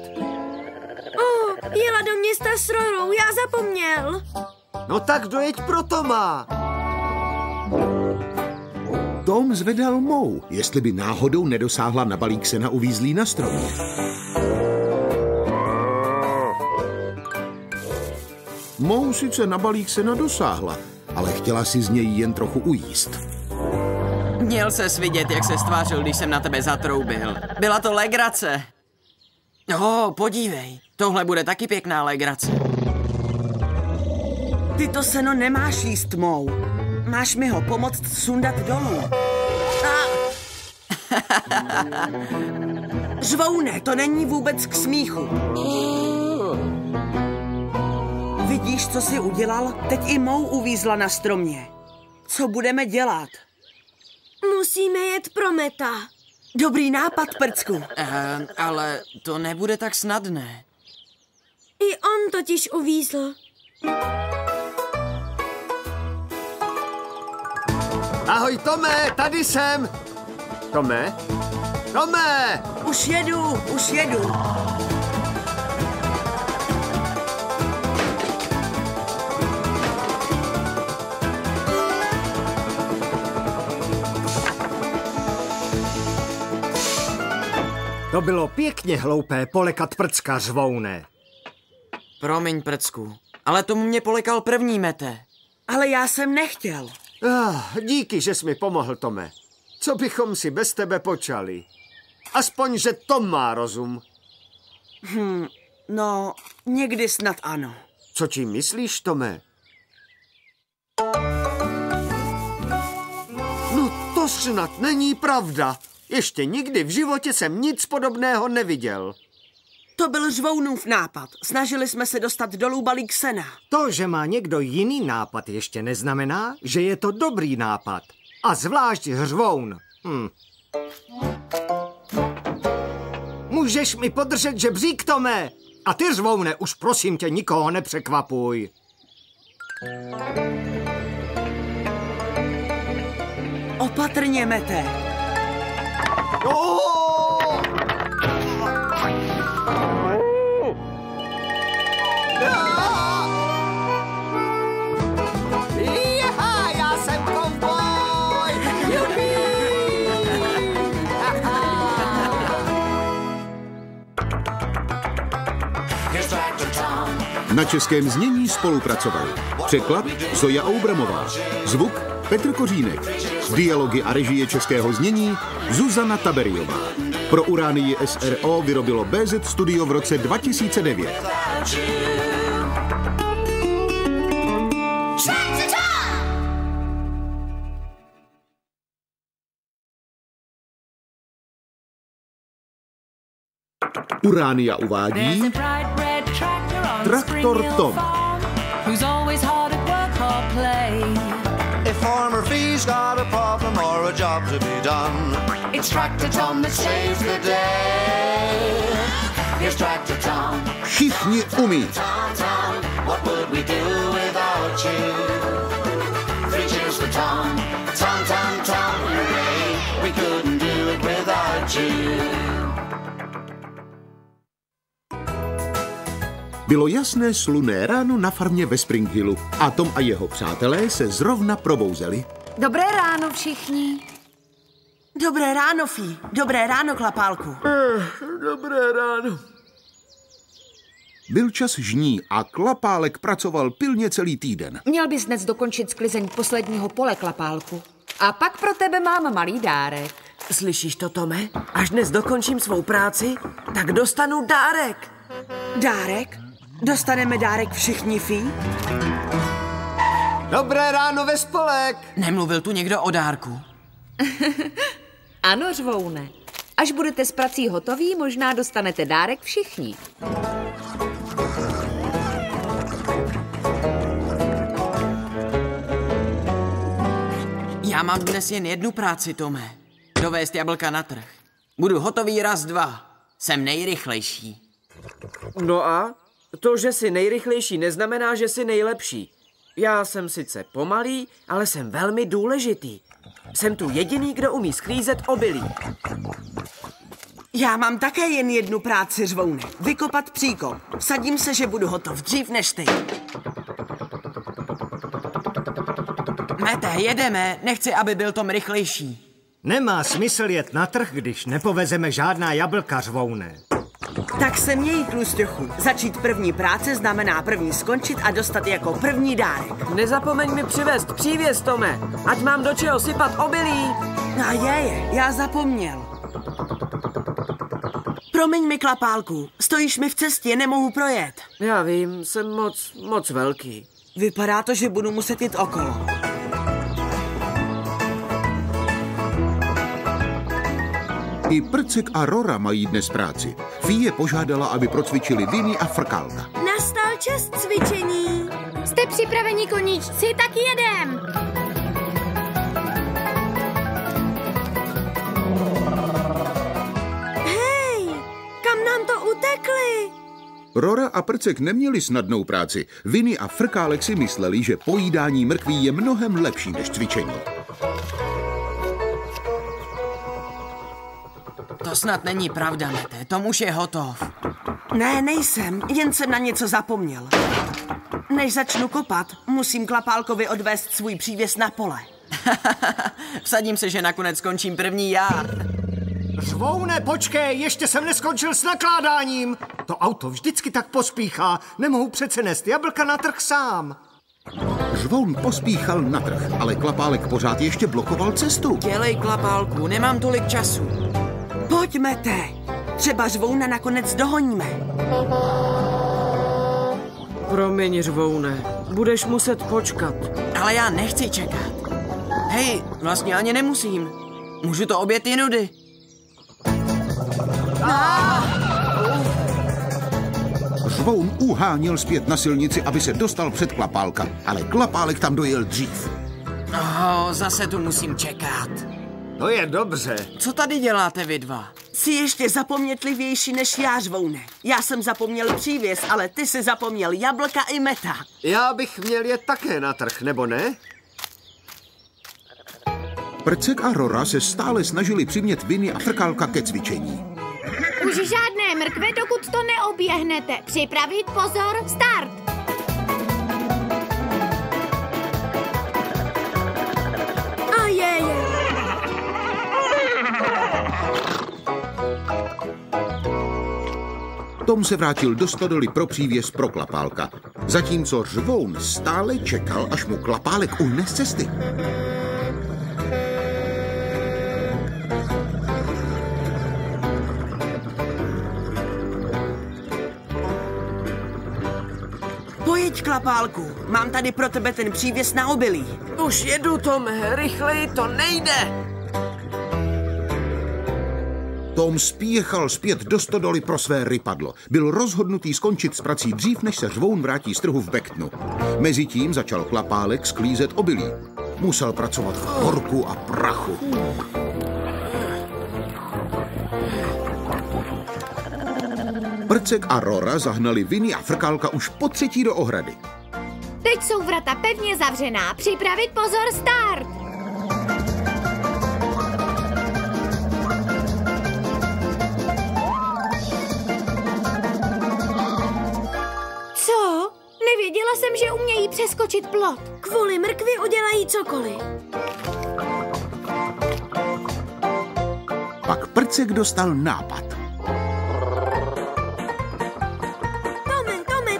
Jela do města s Rorou, já zapomněl. No tak dojeď pro Toma. Tom zvedal Mou, jestli by náhodou nedosáhla na balík sena uvízlý na stromě. Mou sice na balík sena dosáhla, ale chtěla si z něj jen trochu ujíst. Měl ses vidět, jak se stvářil, když jsem na tebe zatroubil. Byla to legrace. Podívej, tohle bude taky pěkná legrace. Ty to seno nemáš jíst, Mou. Máš mi ho pomoct sundat dolů. Žvoune, to není vůbec k smíchu. Vidíš, co jsi udělal? Teď i Mou uvízla na stromě. Co budeme dělat? Musíme jet pro Meta. Dobrý nápad, Prcku. Ale to nebude tak snadné. I on totiž uvízl. Ahoj, Tome, tady jsem. Tome? Tome! Už jedu. To bylo pěkně hloupé polekat Prcka, Žvoune. Promiň, Prcku, ale tomu mě polekal první, Mete. Ale já jsem nechtěl. Díky, že jsi mi pomohl, Tome. Co bychom si bez tebe počali? Aspoň, že Tom má rozum. No, někdy snad ano. Co tím myslíš, Tome? No to snad není pravda. Ještě nikdy v životě jsem nic podobného neviděl. To byl Žvounův nápad. Snažili jsme se dostat dolů balík sena. To, že má někdo jiný nápad, ještě neznamená, že je to dobrý nápad. A zvlášť Žvoun. Můžeš mi podržet žebřík, Tome? A ty, Žvoune, už prosím tě, nikoho nepřekvapuj. Opatrně, Mete. Já jsem kovboj! Na českém znění spolupracovali překlad Zoja Oubramová, zvuk Petr Kořínek, dialogy a režie českého znění Zuzana Taberiová. Pro Uránii SRO vyrobilo BZ Studio v roce 2009. Uránia uvádí Traktor Tom. If Farmer Fee's got a problem or a job to be done, it's Tractor Tom that saves the day. Here's Tractor Tom. Všichni umí. Tom, Tom, what would we do without you? 3 cheers for Tom. Tom, Tom, Tom, hooray. We couldn't do it without you. Bylo jasné slunné ráno na farmě ve Spring Hillu a Tom a jeho přátelé se zrovna probouzeli. Dobré ráno všichni. Dobré ráno, Fí. Dobré ráno, Klapálku. Dobré ráno. Byl čas žní a Klapálek pracoval pilně celý týden. Měl bys dnes dokončit sklizeň posledního pole, Klapálku. A pak pro tebe mám malý dárek. Slyšíš to, Tome? Až dnes dokončím svou práci, tak dostanu dárek. Dárek? Dostaneme dárek všichni, Fí? Dobré ráno ve spolek. Nemluvil tu někdo o dárku? Ano, Řvoune. Až budete s prací hotoví, možná dostanete dárek všichni. Já mám dnes jen jednu práci, Tome. Dovést jablka na trh. Budu hotový raz, dva. Jsem nejrychlejší. No a? To, že jsi nejrychlejší, neznamená, že jsi nejlepší. Já jsem sice pomalý, ale jsem velmi důležitý. Jsem tu jediný, kdo umí sklízet obilí. Já mám také jen jednu práci, Řvoune. Vykopat příkop. Vsadím se, že budu hotov dřív než ty. Mete, jedeme. Nechci, aby byl Tom rychlejší. Nemá smysl jet na trh, když nepovezeme žádná jablka, Řvoune. Tak se měj, tlusťochu. Začít první práce znamená první skončit a dostat jako první dárek. Nezapomeň mi přivést přívěs, Tome. Ať mám do čeho sypat obilí. A já zapomněl. Promiň mi, Klapálku. Stojíš mi v cestě, nemohu projet. Já vím, jsem moc velký. Vypadá to, že budu muset jít okolo. I Prcek a Rora mají dnes práci. Fí je požádala, aby procvičili Vinny a Frkálka. Nastal čas cvičení. Jste připraveni, koníčci, tak jedem. Hej, kam nám to utekli? Rora a Prcek neměli snadnou práci. Vinny a Frkálek si mysleli, že pojídání mrkví je mnohem lepší než cvičení. To snad není pravda, Mete. Tom už je hotov. Ne, nejsem. Jen jsem na něco zapomněl. Než začnu kopat, musím Klapálkovi odvést svůj přívěs na pole. Vsadím se, že nakonec skončím první já. Řvoune, počkej, ještě jsem neskončil s nakládáním. To auto vždycky tak pospíchá. Nemohu přece nést jablka na trh sám. Řvoun pospíchal na trh, ale Klapálek pořád ještě blokoval cestu. Dělej, Klapálku, nemám tolik času. Pojďme, třeba Řvouna nakonec dohoníme. Promiň, Řvoune, budeš muset počkat. Ale já nechci čekat. Hej, vlastně ani nemusím. Můžu to obět jinudy. Řvoun uháněl zpět na silnici, aby se dostal před Klapálka, ale Klapálek tam dojel dřív. Zase tu musím čekat. To je dobře. Co tady děláte vy dva? Jsi ještě zapomnětlivější než já, Řvoune. Já jsem zapomněl přívěs, ale ty jsi zapomněl jablka i meta. Já bych měl jet také na trh, nebo ne? Prcek a Rora se stále snažili přimět Vinny a Frkálka ke cvičení. Už žádné mrkve, dokud to neoběhnete. Připravit, pozor, start! A je. Tom se vrátil do stodoly pro přívěs pro Klapálka, zatímco Řvoun stále čekal, až mu Klapálek uhne z cesty. Pojď, Klapálku, mám tady pro tebe ten přívěs na obilí. Už jedu, Tome, rychleji to nejde. Tom spěchal zpět do stodoly pro své rypadlo. Byl rozhodnutý skončit s prací dřív, než se Řvoun vrátí z trhu v Bektnu. Mezitím začal Klapálek sklízet obilí. Musel pracovat v horku a prachu. Prcek a Rora zahnali Vinny a Frkálka už po třetí do ohrady. Teď jsou vrata pevně zavřená. Připravit, pozor, start! Co? Nevěděla jsem, že umějí přeskočit plot. Kvůli mrkvi udělají cokoliv. Prcek dostal nápad.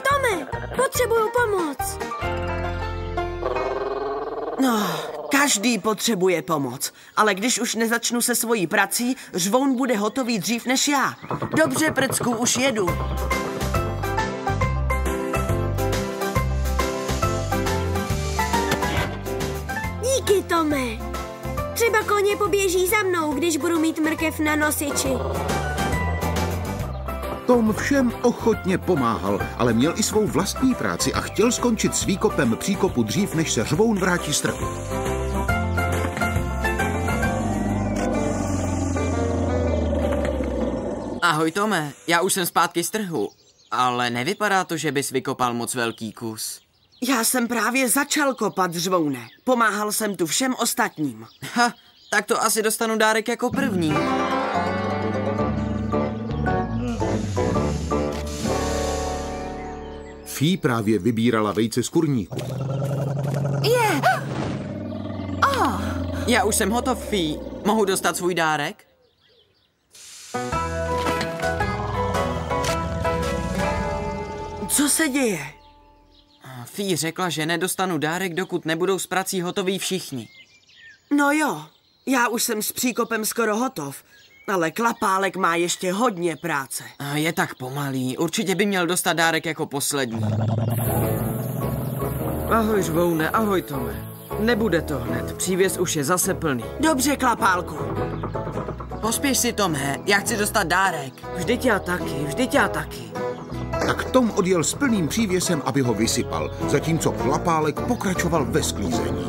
Tome, potřebuju pomoc. No, každý potřebuje pomoc, ale když už nezačnu se svojí prací, Řvoun bude hotový dřív než já. Dobře, Prcku, už jedu. Díky, Tome. Třeba koně poběží za mnou, když budu mít mrkev na nosiči. Tom všem ochotně pomáhal, ale měl i svou vlastní práci a chtěl skončit s výkopem příkopu dřív, než se Řvoun vrátí z trhu. Ahoj, Tome, já už jsem zpátky z trhu, ale nevypadá to, že bys vykopal moc velký kus. Já jsem právě začal kopat, Řvoune. Pomáhal jsem tu všem ostatním. Ha, tak to asi dostanu dárek jako první. Fí právě vybírala vejce z kurníku. Já už jsem hotov, Fí. Mohu dostat svůj dárek? Co se děje? Fí řekla, že nedostanu dárek, dokud nebudou s prací hotoví všichni. No jo, já už jsem s příkopem skoro hotov, ale Klapálek má ještě hodně práce. Je tak pomalý, určitě by měl dostat dárek jako poslední. Ahoj, Řvoune, ahoj, Tome. Nebude to hned, přívěs už je zase plný. Dobře, Klapálku. Pospěš si, Tome, já chci dostat dárek. Vždyť já taky. Tak Tom odjel s plným přívěsem, aby ho vysypal, zatímco Klapálek pokračoval ve sklízení.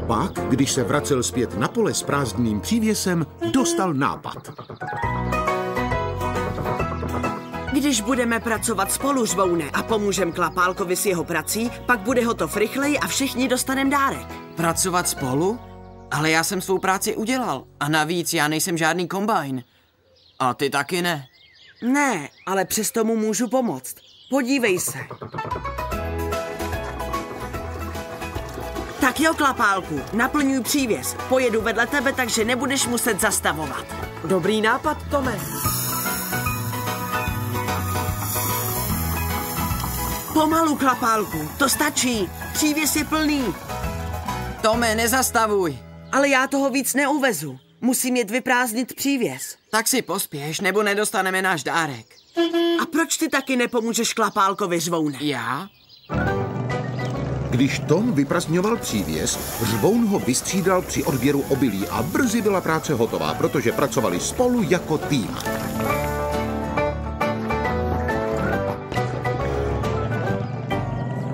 Pak, když se vracel zpět na pole s prázdným přívěsem, dostal nápad. Když budeme pracovat spolu, Řvoune, a pomůžem Klapálkovi s jeho prací, pak bude hotov rychleji a všichni dostanem dárek. Pracovat spolu? Ale já jsem svou práci udělal. A navíc já nejsem žádný kombajn. A ty taky ne. Ne, ale přesto mu můžu pomoct. Podívej se. Tak jo, Klapálku, naplňuj přívěs. Pojedu vedle tebe, takže nebudeš muset zastavovat. Dobrý nápad, Tome. Pomalu, Klapálku, to stačí. Přívěs je plný. Tome, nezastavuj. Ale já toho víc neuvezu. Musím jet vyprázdnit přívěs. Tak si pospěš, nebo nedostaneme náš dárek. A proč ty taky nepomůžeš Klapálkovi, Řvoune? Já? Když Tom vyprazdňoval přívěs, Řvoun ho vystřídal při odběru obilí a brzy byla práce hotová, protože pracovali spolu jako tým.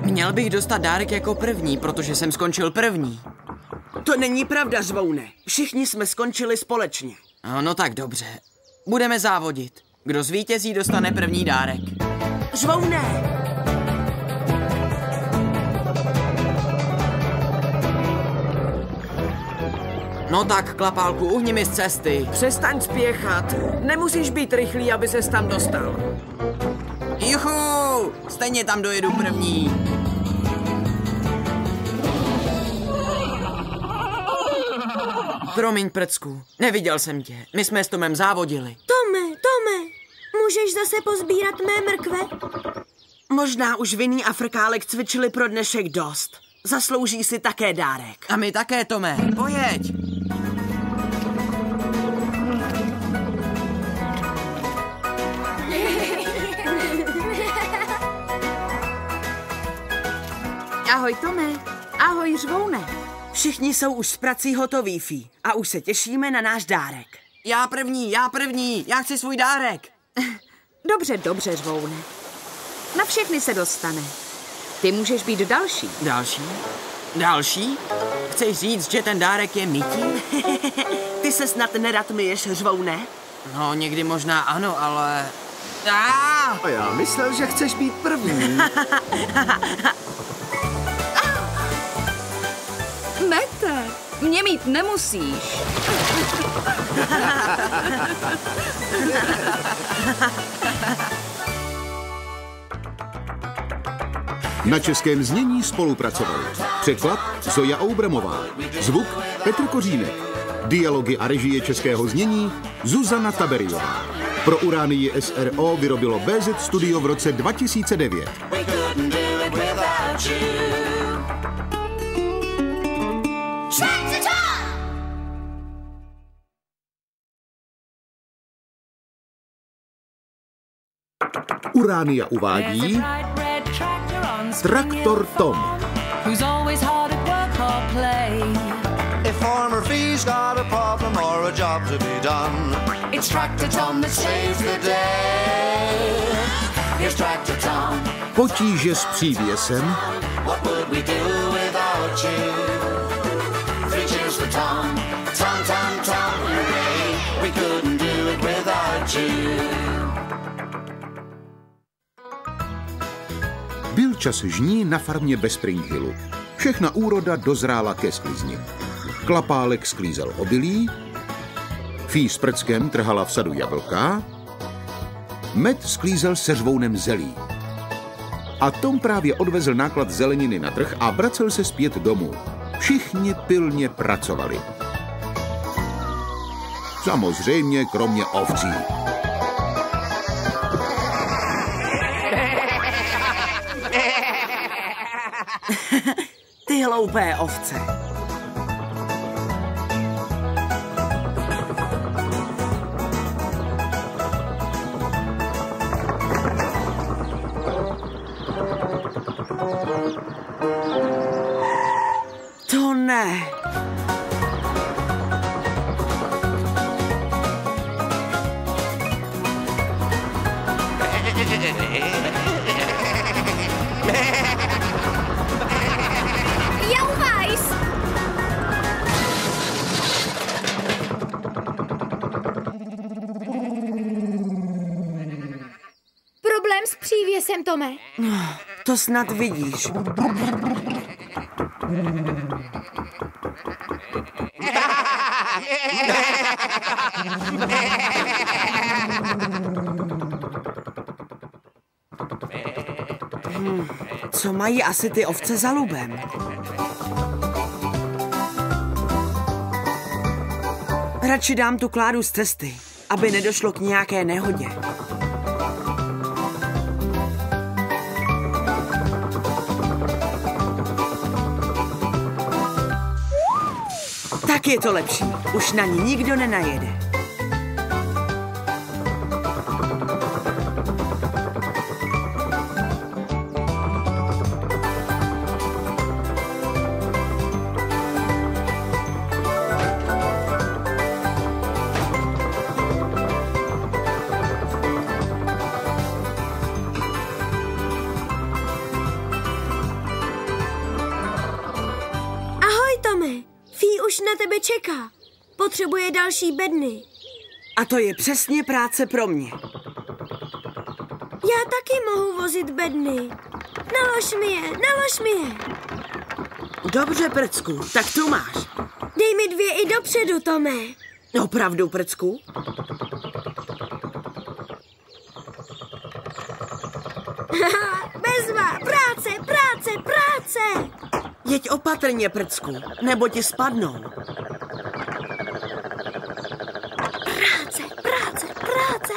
Měl bych dostat dárek jako první, protože jsem skončil první. To není pravda, Řvoune. Všichni jsme skončili společně. No tak dobře. Budeme závodit. Kdo zvítězí, dostane první dárek. Řvoune! No tak, Klapálku, uhni mi z cesty. Přestaň spěchat. Nemusíš být rychlý, aby ses tam dostal. Juchu! Stejně tam dojedu první. Promiň, Prcku, neviděl jsem tě. My jsme s Tomem závodili. Tome, můžeš zase pozbírat mé mrkve? Možná už Vinný a Frkálek cvičili pro dnešek dost. Zaslouží si také dárek. A my také, Tome. Pojeď. Ahoj, Tome. Ahoj, Řvoune. Všichni jsou už s prací hotoví, Fí. A už se těšíme na náš dárek. Já první. Já chci svůj dárek. Dobře, Řvoune. Na všechny se dostane. Ty můžeš být další. Další? Chceš říct, že ten dárek je mytí? Ty se snad nerad myješ, Řvoune? No, někdy možná ano, ale... A já myslel, že chceš být první. Mete, mě mít nemusíš. Na českém znění spolupracovali překlad Zoja Oubramová, zvuk Petr Kořínek, dialogy a režie českého znění Zuzana Taberiová. Pro Uránii SRO vyrobilo BZ Studio v roce 2009. Uránia uvádí Traktor Tom. If Farmer V's got a problem or a job to be done, it's Tractor Tom that saves the day. Here's Tractor Tom. Potíže s přívěsem. What would we do without you? 3 cheers for Tom. Tom, Tom, Tom, hooray. We couldn't do it without you. Byl čas žní na farmě bez Spring Hillu. Všechna úroda dozrála ke sklizni. Klapálek sklízel obilí, Fí s Prckem trhala v sadu jablka, Med sklízel se řvounem zelí. A Tom právě odvezl náklad zeleniny na trh a vracel se zpět domů. Všichni pilně pracovali. Samozřejmě kromě ovcí. Ty hloupé ovce. To ne. Problém s přívěsem, Tome. To snad vidíš. Co mají asi ty ovce za lubem? Radši dám tu Kládu z cesty, aby nedošlo k nějaké nehodě. Tak je to lepší. Už na ní nikdo nenajede. Už na tebe čeká. Potřebuje další bedny. A to je přesně práce pro mě. Já taky mohu vozit bedny. Nalož mi je. Dobře, Prcku, tak tu máš. Dej mi 2 i dopředu, Tome. Opravdu, Prcku? Bezva, práce. Jeď opatrně, Prcku, nebo ti spadnou. Práce.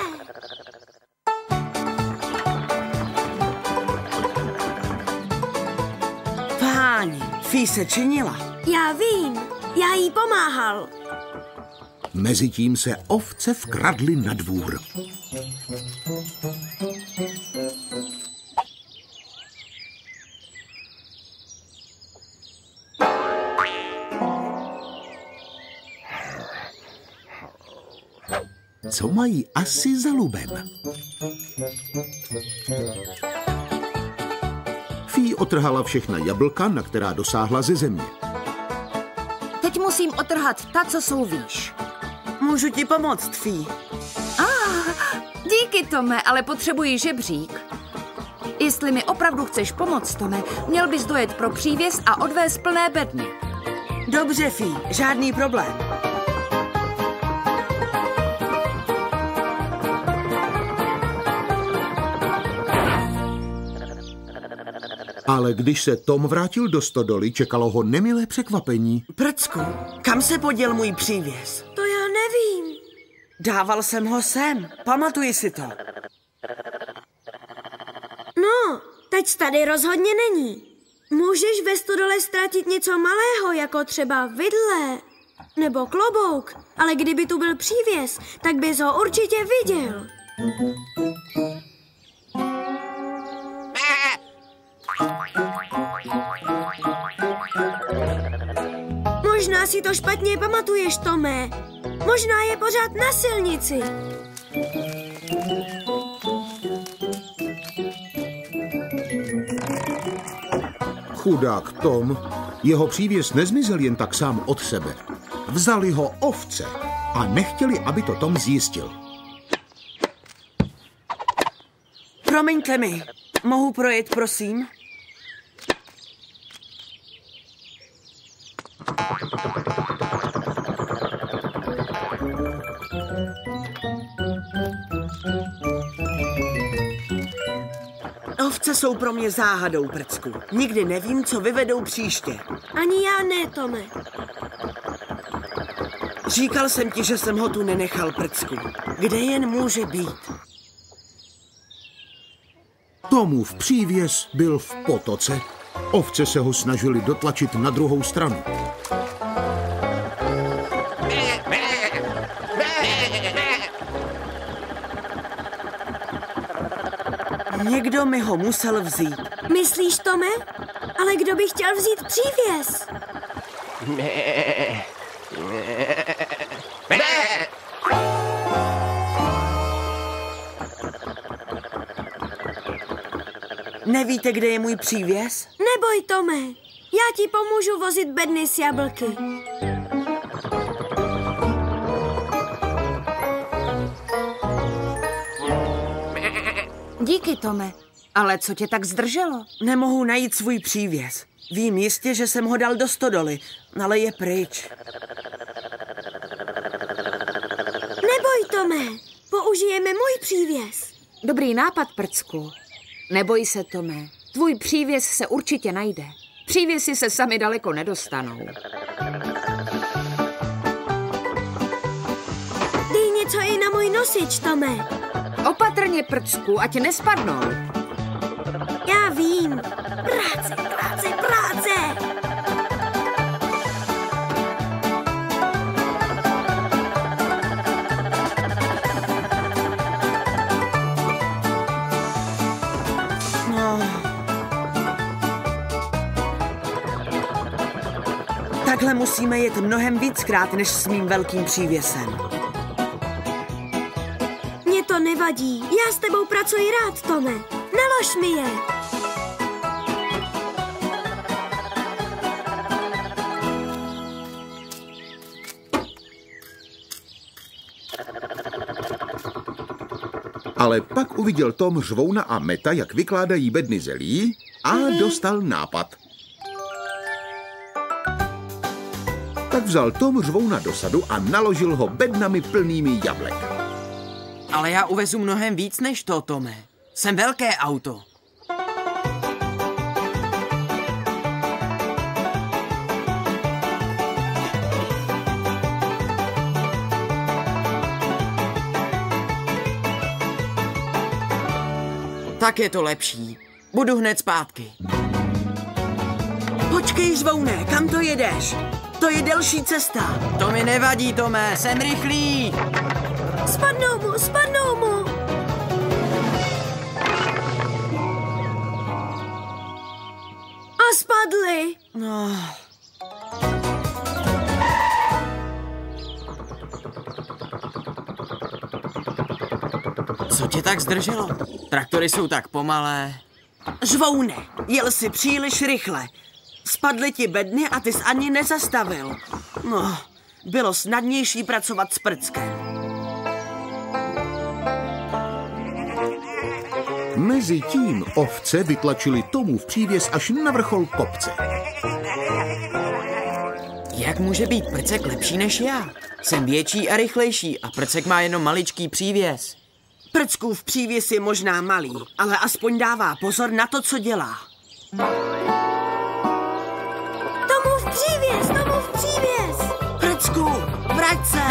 Páni, Fí se činila. Já vím, já jí pomáhal. Mezitím se ovce vkradly na dvůr. Co mají asi za lubem? Fí otrhala všechna jablka, na která dosáhla ze země. Teď musím otrhat ta, co jsou výš. Můžu ti pomoct, Fí. Díky, Tome, ale potřebuji žebřík. Jestli mi opravdu chceš pomoct, Tome, měl bys dojet pro přívěs a odvést plné bedny. Dobře, Fí, žádný problém. Ale když se Tom vrátil do stodoly, čekalo ho nemilé překvapení. Prcku, kam se poděl můj přívěs? To já nevím. Dával jsem ho sem, pamatuji si to. No, teď tady rozhodně není. Můžeš ve stodole ztratit něco malého, jako třeba vidle nebo klobouk, ale kdyby tu byl přívěs, tak bys ho určitě viděl. Možná si to špatně pamatuješ, Tome. Možná je pořád na silnici. Chudák Tom. Jeho přívěs nezmizel jen tak sám od sebe. Vzali ho ovce a nechtěli, aby to Tom zjistil. Promiňte mi, mohu projet, prosím? Ovce jsou pro mě záhadou, Prcku. Nikdy nevím, co vyvedou příště. Ani já ne, Tome. Říkal jsem ti, že jsem ho tu nenechal, Prcku. Kde jen může být? Tomův přívěs byl v potoce. Ovce se ho snažili dotlačit na druhou stranu. Někdo mi ho musel vzít. Myslíš, Tome? Ale kdo by chtěl vzít přívěs? Nevíte, kde je můj přívěs? Neboj, Tome. Já ti pomůžu vozit bedny s jablky. Díky, Tome. Ale co tě tak zdrželo? Nemohu najít svůj přívěs. Vím jistě, že jsem ho dal do stodoly, ale je pryč. Neboj, Tome. Použijeme můj přívěs. Dobrý nápad, Prcku. Neboj se, Tome. Tvůj přívěs se určitě najde. Přívěsy se sami daleko nedostanou. Dej něco i na můj nosič, Tome. Opatrně, Prcku, ať nespadnou. Já vím. Práce, práce, práce. Takhle musíme jet mnohem víckrát, než s mým velkým přívěsem. Mně to nevadí. Já s tebou pracuji rád, Tome. Nalož mi je. Ale pak uviděl Tom Řvouna a Meta, jak vykládají bedny zelí a dostal nápad. Tak vzal Tom Řvouna do sadu a naložil ho bednami plnými jablek. Ale já uvezu mnohem víc než to, Tome. Jsem velké auto. Tak je to lepší. Budu hned zpátky. Počkej, Řvoune, kam to jedeš? To je delší cesta. To mi nevadí, Tome, jsem rychlý. Spadnou mu, spadnou mu. A spadli. No. Co tě tak zdrželo? Traktory jsou tak pomalé. Řvoune, jel jsi příliš rychle. Spadly ti bedny a ty jsi ani nezastavil. No, bylo snadnější pracovat s Prckem. Mezitím ovce vytlačili Tomův přívěs až na vrchol kopce. Jak může být Prcek lepší než já? Jsem větší a rychlejší a Prcek má jenom maličký přívěs. Prckův přívěs je možná malý, ale aspoň dává pozor na to, co dělá. Tomův přívěs! Prcku, vrať se!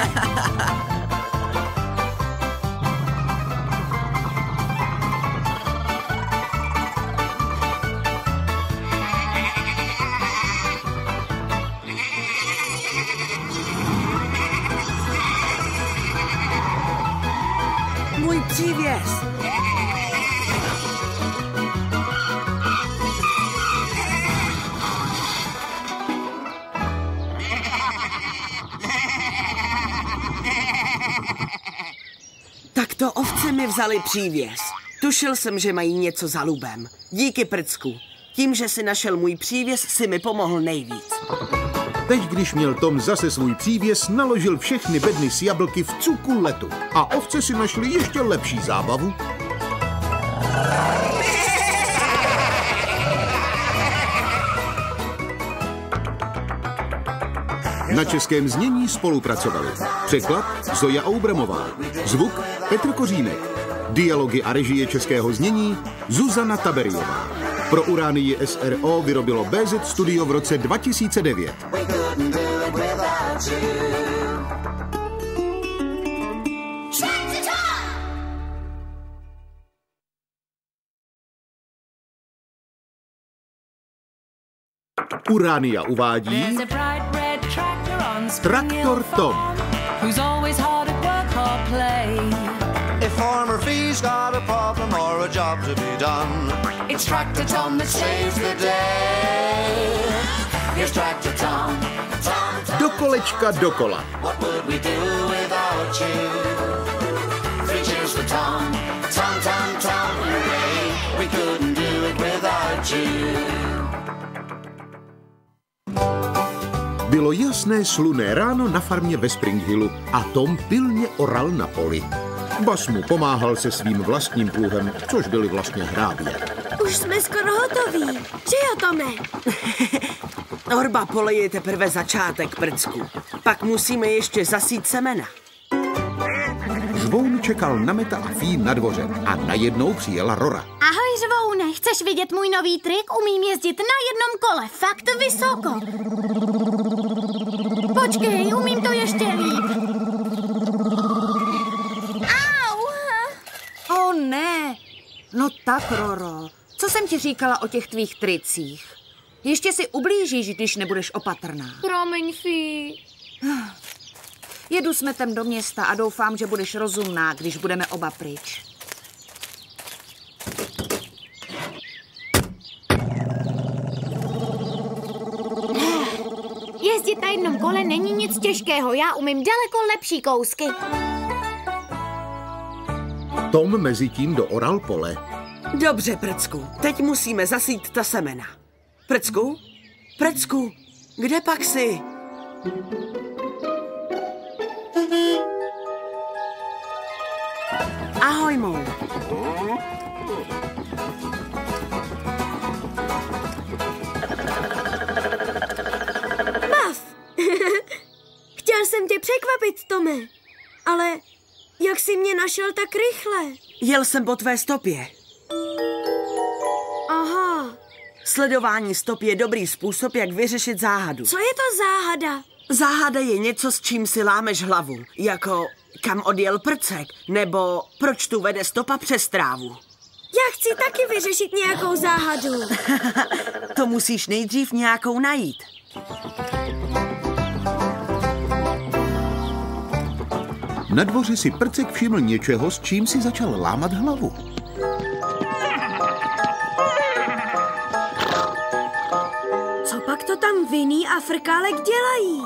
Můj přívěs! Tak to ovce mi vzali přívěs. Tušil jsem, že mají něco za lubem. Díky, Prcku. Tím, že si našel můj přívěs, si mi pomohl nejvíc. Teď, když měl Tom zase svůj přívěs, naložil všechny bedny s jablky v cuku letu. A ovce si našli ještě lepší zábavu. Na českém znění spolupracovali překlad Zoja Oubramová, zvuk Petr Kořínek, dialogy a režie českého znění Zuzana Taberiová. Pro Uránii SRO vyrobilo BZ Studio v roce 2009. Uránia uvádí Traktor Tom. If farmer Fee's got a problem or a job to be done, it's Tractor Tom that saves the day. Here's Tractor Tom, Tom. Do kolečka dokola. What would we do without you? 3 cheers for Tom, Tom, Tom, Tom, hooray. We couldn't do it without you. Bylo jasné slunné ráno na farmě ve Spring Hillu a Tom pilně oral na poli. Bas mu pomáhal se svým vlastním pluhem, což byly vlastně hrábě. Už jsme skoro hotoví, že jo, Tome? Orba pole je teprve začátek, Prcku. Pak musíme ještě zasít semena. Žvoun čekal na Meta a Fí na dvoře a najednou přijela Rora. Ahoj, Žvoune, chceš vidět můj nový trik? Umím jezdit na jednom kole, fakt vysoko. Počkej, umím to ještě líp. Au! O ne, no tak, Roro, co jsem ti říkala o těch tvých tricích? Ještě si ublížíš, když nebudeš opatrná. Promiň, Fí. Jedu s Metem do města a doufám, že budeš rozumná, když budeme oba pryč. Jezdit na jednom kole není nic těžkého, já umím daleko lepší kousky. Tom mezitím dooral pole. Dobře, Prcku, teď musíme zasít ta semena. Prcku? Prcku, kde pak jsi? Ahoj, mou. Paf! Chtěl jsem tě překvapit, Tome, ale jak jsi mě našel tak rychle? Jel jsem po tvé stopě. Aha. Sledování stop je dobrý způsob, jak vyřešit záhadu. Co je to záhada? Záhada je něco, s čím si lámeš hlavu, jako kam odjel prcek, nebo proč tu vede stopa přes trávu. Já chci taky vyřešit nějakou záhadu. To musíš nejdřív nějakou najít. Na dvoře si Prcek všiml něčeho, s čím si začal lámat hlavu. Co pak to tam Vinný a Frkálek dělají?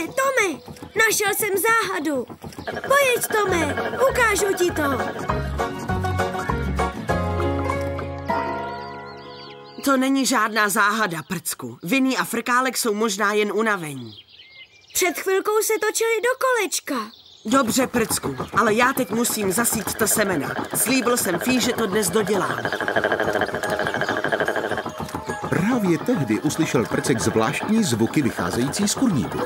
Tome, našel jsem záhadu. Pojď, Tome, ukážu ti to. To není žádná záhada, Prcku. Vinný a Frkálek jsou možná jen unavení. Před chvilkou se točili do kolečka. Dobře, Prcku, ale já teď musím zasít ta semena. Slíbil jsem Fí, že to dnes dodělám. Právě tehdy uslyšel Prcek zvláštní zvuky vycházející z kurníku.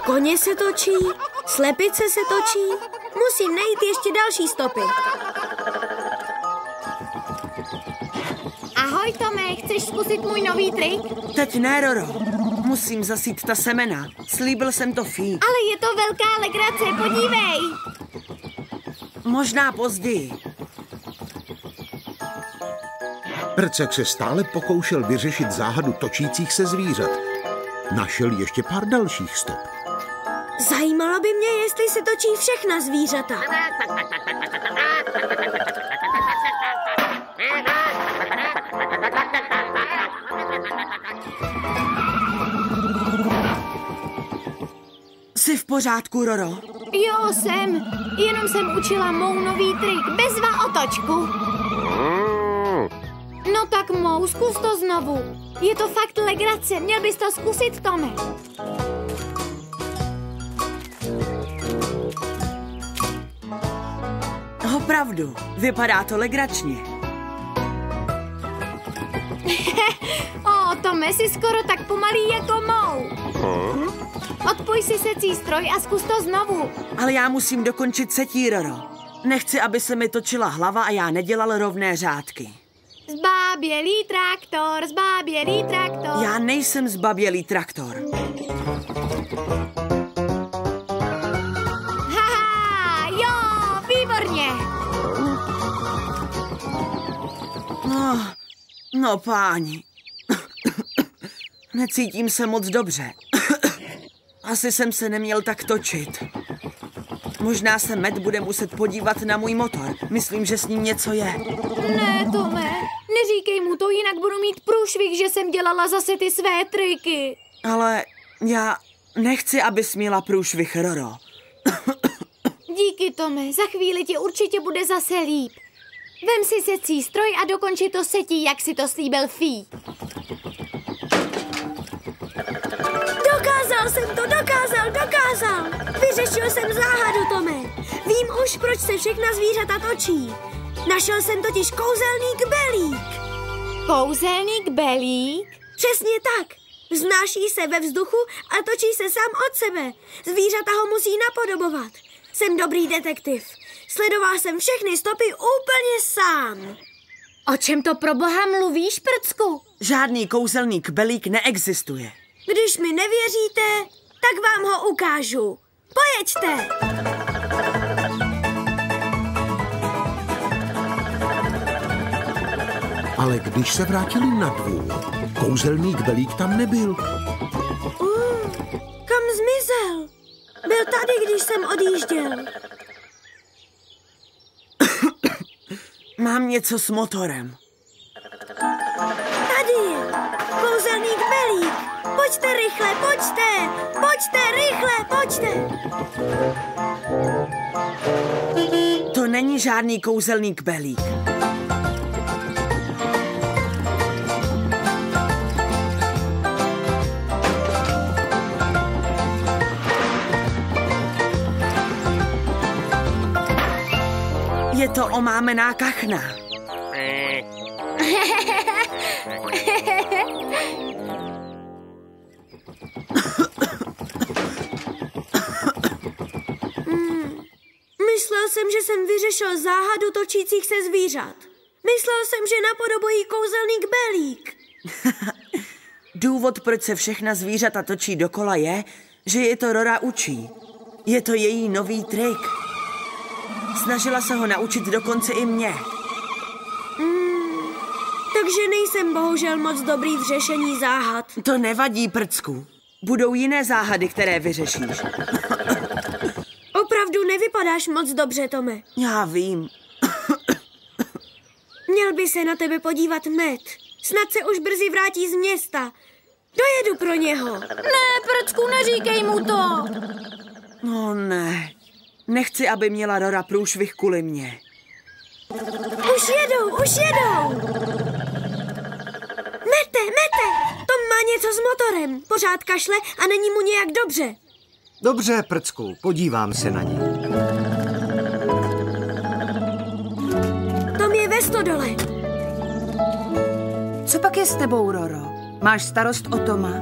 Koně se točí, slepice se točí. Musím najít ještě další stopy. Ahoj, Tome, chceš zkusit můj nový trik? Teď ne, Roro. Musím zasít ta semena. Slíbil jsem to Fí. Ale je to velká legrace, podívej. Možná později. Prcek se stále pokoušel vyřešit záhadu točících se zvířat. Našel ještě pár dalších stop. Zajímalo by mě, jestli se točí všechna zvířata. Jsi v pořádku, Roro? Jo, jsem. Jenom jsem učila mou nový trik. Bezva otočku. No tak Mou, zkus to znovu. Je to fakt legrace. Měl bys to zkusit, Tome. Opravdu, vypadá to legračně. Tome, jsi skoro tak pomalý jako Mou. Odpoj si secí stroj a zkus to znovu. Ale já musím dokončit setí, Roro. Nechci, aby se mi točila hlava a já nedělal rovné řádky. Zbabělý traktor, zbabělý traktor. Já nejsem zbabělý traktor. Haha, jo, výborně. No páni. Necítím se moc dobře. Asi jsem se neměl tak točit. Možná se Matt bude muset podívat na můj motor. Myslím, že s ním něco je. Ne, Tome, neříkej mu to, jinak budu mít průšvih, že jsem dělala zase ty své triky. Ale já nechci, abys měla průšvih, Roro. Díky, Tome, za chvíli ti určitě bude zase líp. Vem si secí stroj a dokonči to setí, jak si to slíbil Fí. Dokázal jsem to, dokázal. Vyřešil jsem záhadu, Tome. Vím už, proč se všechna zvířata točí. Našel jsem totiž kouzelník Belík. Kouzelník Belík? Přesně tak. Vznáší se ve vzduchu a točí se sám od sebe. Zvířata ho musí napodobovat. Jsem dobrý detektiv. Sledoval jsem všechny stopy úplně sám. O čem to pro boha mluvíš, Prcku? Žádný kouzelník Belík neexistuje. Když mi nevěříte, tak vám ho ukážu. Pojeďte! Ale když se vrátili na dvůr, kouzelník Belík tam nebyl. Kam zmizel? Byl tady, když jsem odjížděl. Mám něco s motorem. Tady je. Kouzelník Belík. Pojďte rychle, pojďte. Pojďte rychle, pojďte. To není žádný kouzelník Belík. Je to omámená kachna. Myslel jsem, že jsem vyřešil záhadu točících se zvířat. Myslel jsem, že napodobují kouzelník Belík. Důvod, proč se všechna zvířata točí dokola, je, že je to Rora učí. Je to její nový trik. Snažila se ho naučit dokonce i mě. Takže nejsem bohužel moc dobrý v řešení záhad. To nevadí, Prcku. Budou jiné záhady, které vyřešíš. Opravdu nevypadáš moc dobře, Tome. Já vím. Měl by se na tebe podívat Matt. Snad se už brzy vrátí z města. Dojedu pro něho. Ne, Prcku, neříkej mu to. No ne. Nechci, aby měla Rora průšvih kvůli mně. Už jedou. Mete, Tom má něco s motorem. Pořád kašle a není mu nějak dobře. Dobře, Prcku, podívám se na ní. Tom je ve stodole. Co pak je s tebou, Roro? Máš starost o Toma?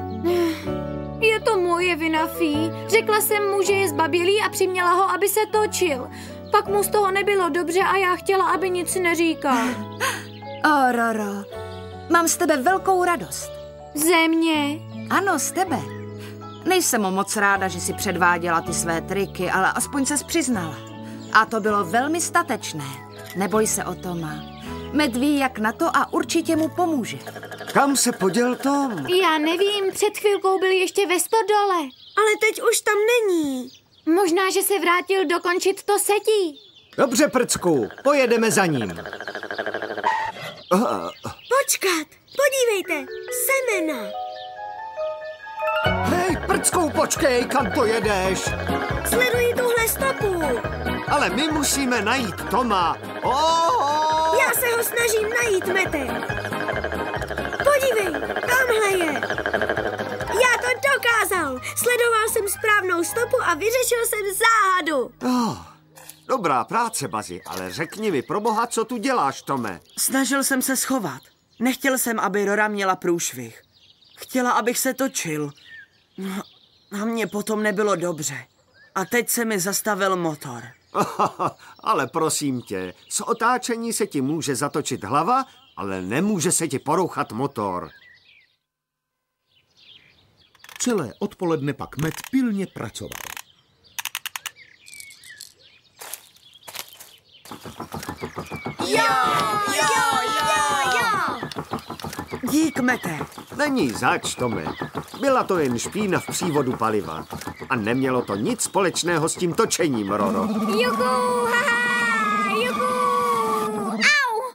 Je to moje vina, Fí. Řekla jsem mu, že je zbabělý a přiměla ho, aby se točil. Pak mu z toho nebylo dobře a já chtěla, aby nic neříkal. Roro, Mám z tebe velkou radost. Ze mě? Ano, z tebe. Nejsem moc ráda, že si předváděla ty své triky, ale aspoň ses přiznala. A to bylo velmi statečné. Neboj se o Toma. Matt ví, jak na to a určitě mu pomůže. Kam se poděl Tom? Já nevím, před chvilkou byl ještě ve stodole. Ale teď už tam není. Možná, že se vrátil dokončit to setí. Dobře, Prcku, pojedeme za ním. Počkat, podívejte, semena. Hej, Prcku, počkej, kam to jedeš? Sleduji tuhle stopu. Ale my musíme najít Toma. Já se ho snažím najít, Mete. Podívej, tamhle je. Já to dokázal. Sledoval jsem správnou stopu a vyřešil jsem záhadu. Dobrá práce, Bazi, ale řekni mi pro boha, co tu děláš, Tome? Snažil jsem se schovat. Nechtěl jsem, aby Rora měla průšvih. Chtěla, abych se točil. A mně potom nebylo dobře. A teď se mi zastavil motor. Ale prosím tě, z otáčení se ti může zatočit hlava, ale nemůže se ti porouchat motor. Celé odpoledne pak Matt pilně pracoval. Dík, Mete. Není zač, Tome. Byla to jen špína v přívodu paliva. A nemělo to nic společného s tím točením, Roro. Juhu, haha, juhu. Au!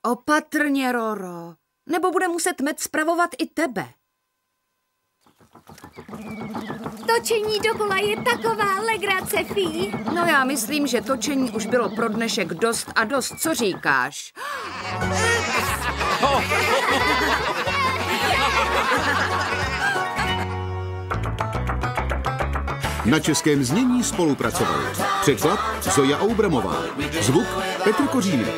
Opatrně, Roro. Nebo bude muset Matt spravovat i tebe. Točení dokola je taková legrace, Fí. No já myslím, že točení už bylo pro dnešek dost a dost. Co říkáš? Na českém znění spolupracovali překlad Zoja Oubramová, zvuk Petr Kořínek,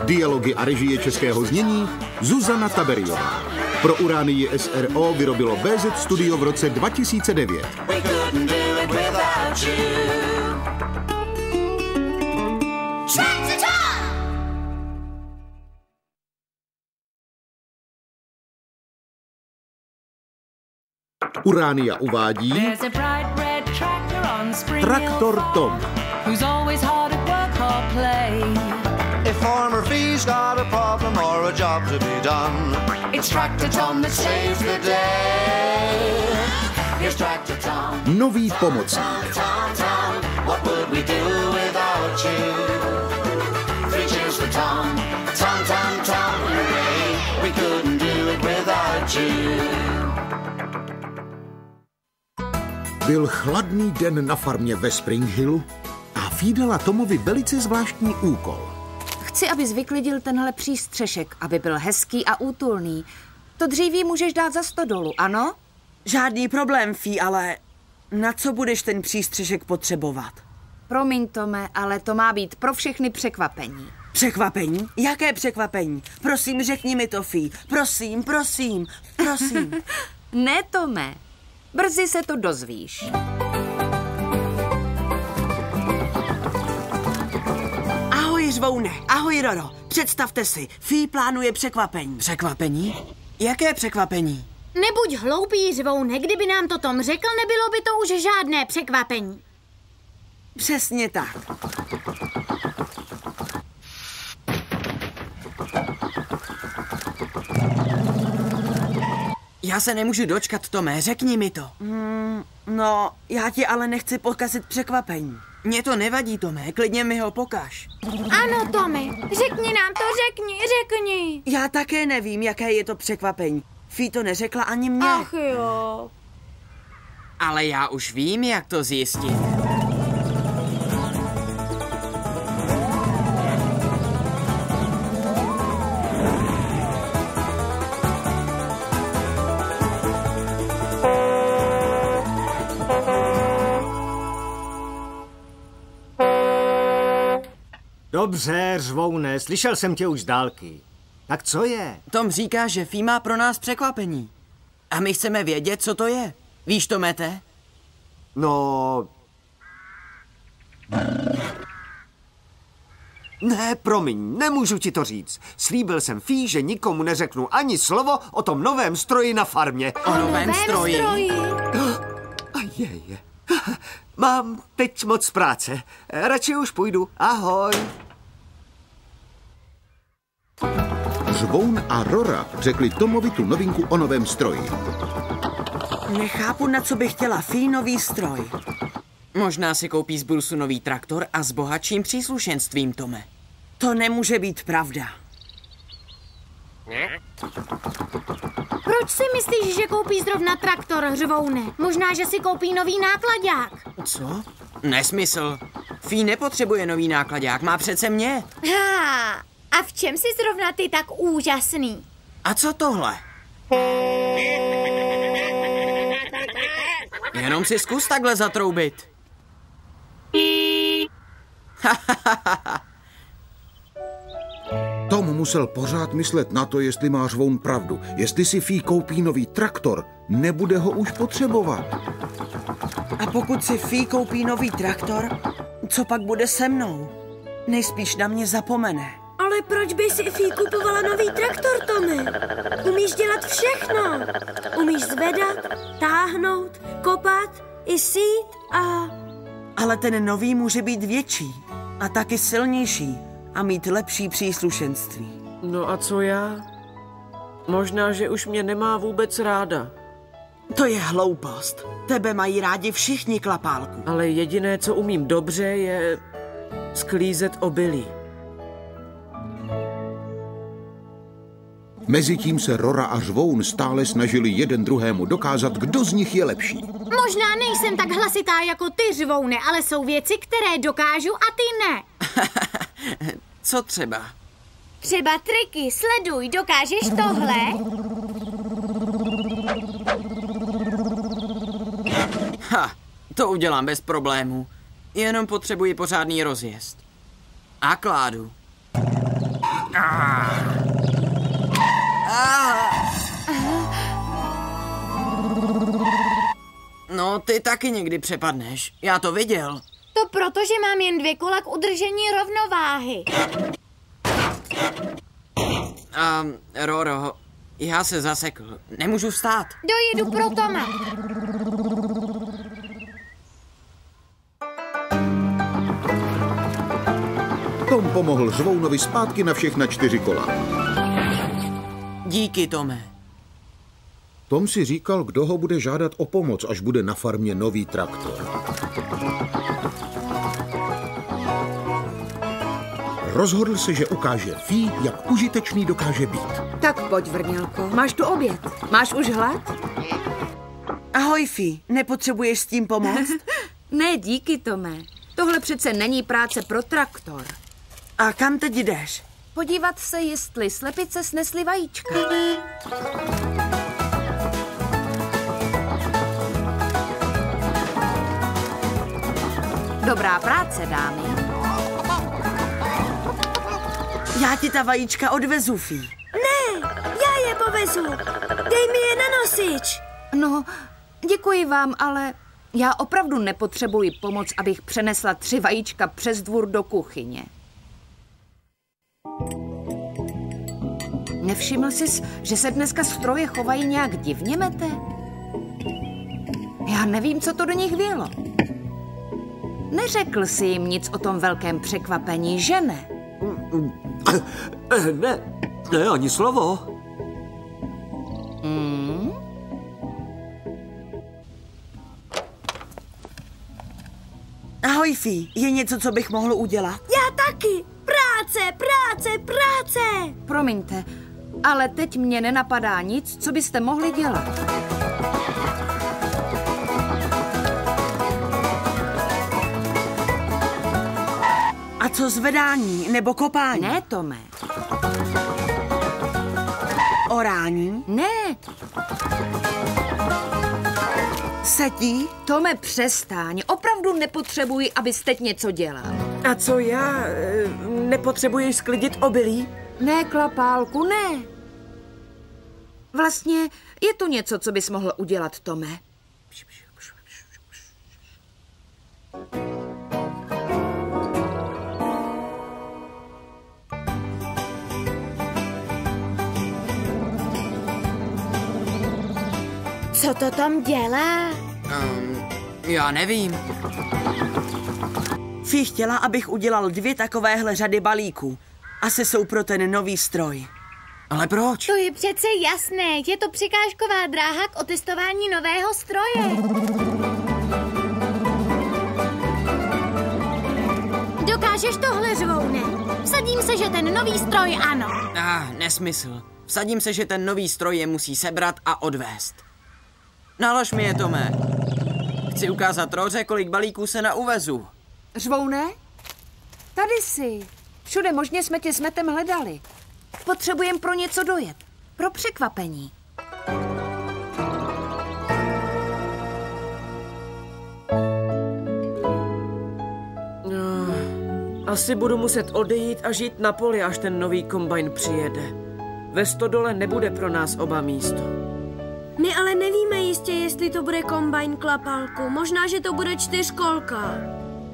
dialogy a režie českého znění Zuzana Taberiová. Pro Uránii SRO vyrobilo BZ Studio v roce 2009. Uránia uvádí Traktor Tom. If Farmer Fee's got a problem or a job to be done, it's Tractor Tom that saves the day. Here's Tractor Tom. Nový pomocník. Tom, what would we do without you? 3 cheers for Tom, Tom, hooray. We couldn't do it without you. Byl chladný den na farmě ve Spring Hillu a Fee dala Tomovi velice zvláštní úkol. Chci, abys vyklidil tenhle přístřešek, aby byl hezký a útulný. To dříví můžeš dát za stodolu, ano? Žádný problém, Fee, ale na co budeš ten přístřešek potřebovat? Promiň, Tome, ale to má být pro všechny překvapení. Překvapení? Jaké překvapení? Prosím, řekni mi to, Fee. Prosím. Ne, Tome. Brzy se to dozvíš. Ahoj, Řvoune. Ahoj, Roro. Představte si, Fee plánuje překvapení. Překvapení? Jaké překvapení? Nebuď hloupý, Řvoune, kdyby nám to Tom řekl, nebylo by to už žádné překvapení. Přesně tak. Já se nemůžu dočkat, Tome, řekni mi to. No, já ti ale nechci pokazit překvapení. Mně to nevadí, Tome, klidně mi ho pokaž. Ano, Tome, řekni nám to, řekni. Já také nevím, jaké je to překvapení. Fee to neřekla ani mě. Ach jo. Ale já už vím, jak to zjistit. Dobře, Řvoune, slyšel jsem tě už z dálky. Tak co je? Tom říká, že Fee má pro nás překvapení. A my chceme vědět, co to je. Víš to, Mete? No... Ne, promiň, nemůžu ti to říct. Slíbil jsem Fí, že nikomu neřeknu ani slovo o tom novém stroji na farmě. O novém stroji? Ajej. Mám teď moc práce. Radši už půjdu. Ahoj. Žvoun a Rora řekli Tomovi tu novinku o novém stroji. Nechápu, na co by chtěla Fí nový stroj. Možná si koupí z Brusu nový traktor a s bohatším příslušenstvím, Tome. To nemůže být pravda. Proč si myslíš, že koupí zrovna traktor, Žvoune? Možná, že si koupí nový náklaďák. Co? Nesmysl. Fí nepotřebuje nový náklaďák, má přece mě. A v čem jsi zrovna ty tak úžasný? A co tohle? Jenom si zkus takhle zatroubit. Tom musel pořád myslet na to, jestli má Žvoun pravdu. Jestli si Fí koupí nový traktor, nebude ho už potřebovat. A pokud si Fí koupí nový traktor, co pak bude se mnou? Nejspíš na mě zapomene. Ale proč by si Fí kupovala nový traktor, Tome? Umíš dělat všechno. Umíš zvedat, táhnout, kopat, i sít a... Ale ten nový může být větší a taky silnější a mít lepší příslušenství. No a co já? Možná, že už mě nemá vůbec ráda. To je hloupost. Tebe mají rádi všichni, Klapálku. Ale jediné, co umím dobře, je sklízet obilí. Mezitím se Rora a Žvoun stále snažili jeden druhému dokázat, kdo z nich je lepší. Možná nejsem tak hlasitá jako ty, Žvoune, ale jsou věci, které dokážu a ty ne. Co třeba? Třeba triky, sleduj, dokážeš tohle? To udělám bez problémů. Jenom potřebuji pořádný rozjezd. A kládu. No, ty taky někdy přepadneš. Já to viděl. To proto, že mám jen 2 kola k udržení rovnováhy. Roro, já se zasekl. Nemůžu vstát. Dojedu pro Toma. Tom pomohl Žvounovi zpátky na všechna 4 kola. Díky, Tome. Tom si říkal, kdo ho bude žádat o pomoc, až bude na farmě nový traktor. Rozhodl se, že ukáže Fí, jak užitečný dokáže být. Tak pojď, Vrnělko, máš tu oběd. Máš už hlad? Ahoj, Fí, nepotřebuješ s tím pomoct? Ne, díky, Tome. Tohle přece není práce pro traktor. A kam teď jdeš? Podívat se, jestli slepice snesly vajíčka. Dobrá práce, dámy. Já ti ta vajíčka odvezu, Fí. Ne, já je povezu. Dej mi je na nosič. No, děkuji vám, ale já opravdu nepotřebuji pomoc, abych přenesla 3 vajíčka přes dvůr do kuchyně. Nevšiml jsi, že se dneska stroje chovají nějak divně, Mete? Já nevím, co to do nich vělo. Neřekl jsi jim nic o tom velkém překvapení, že ne? Ne, ani slovo. Ahoj, Fí, je něco, co bych mohl udělat? Já taky. Práce. Promiňte, ale teď mě nenapadá nic, co byste mohli dělat. A co zvedání nebo kopání? Ne, Tome. Orání? Ne. Setí? Tome, přestaň. Opravdu nepotřebuji, abys teď něco dělal. A co já? Nepotřebuješ sklidit obilí? Ne, Klapálku, ne. Vlastně je to něco, co bys mohl udělat, Tome. Co to tam dělá? Já nevím. Fí chtěla, abych udělal 2 takovéhle řady balíků. Asi jsou pro ten nový stroj. Ale proč? To je přece jasné. Je to překážková dráha k otestování nového stroje. Dokážeš tohle, Řvoune? Vsadím se, že ten nový stroj ano. Nesmysl. Vsadím se, že ten nový stroj je musí sebrat a odvést. Nalož mi je, Tome. Chci ukázat Roře, kolik balíků se nauvezu. Řvoune? Tady jsi. Všude možně jsme tě s Metem hledali. Potřebujeme pro něco dojet. Pro překvapení. Asi budu muset odejít a žít na poli, až ten nový kombajn přijede. Ve stodole nebude pro nás oba místo. My ale nevíme jistě, jestli to bude kombajn, Klapálku. Možná, že to bude 4kolka.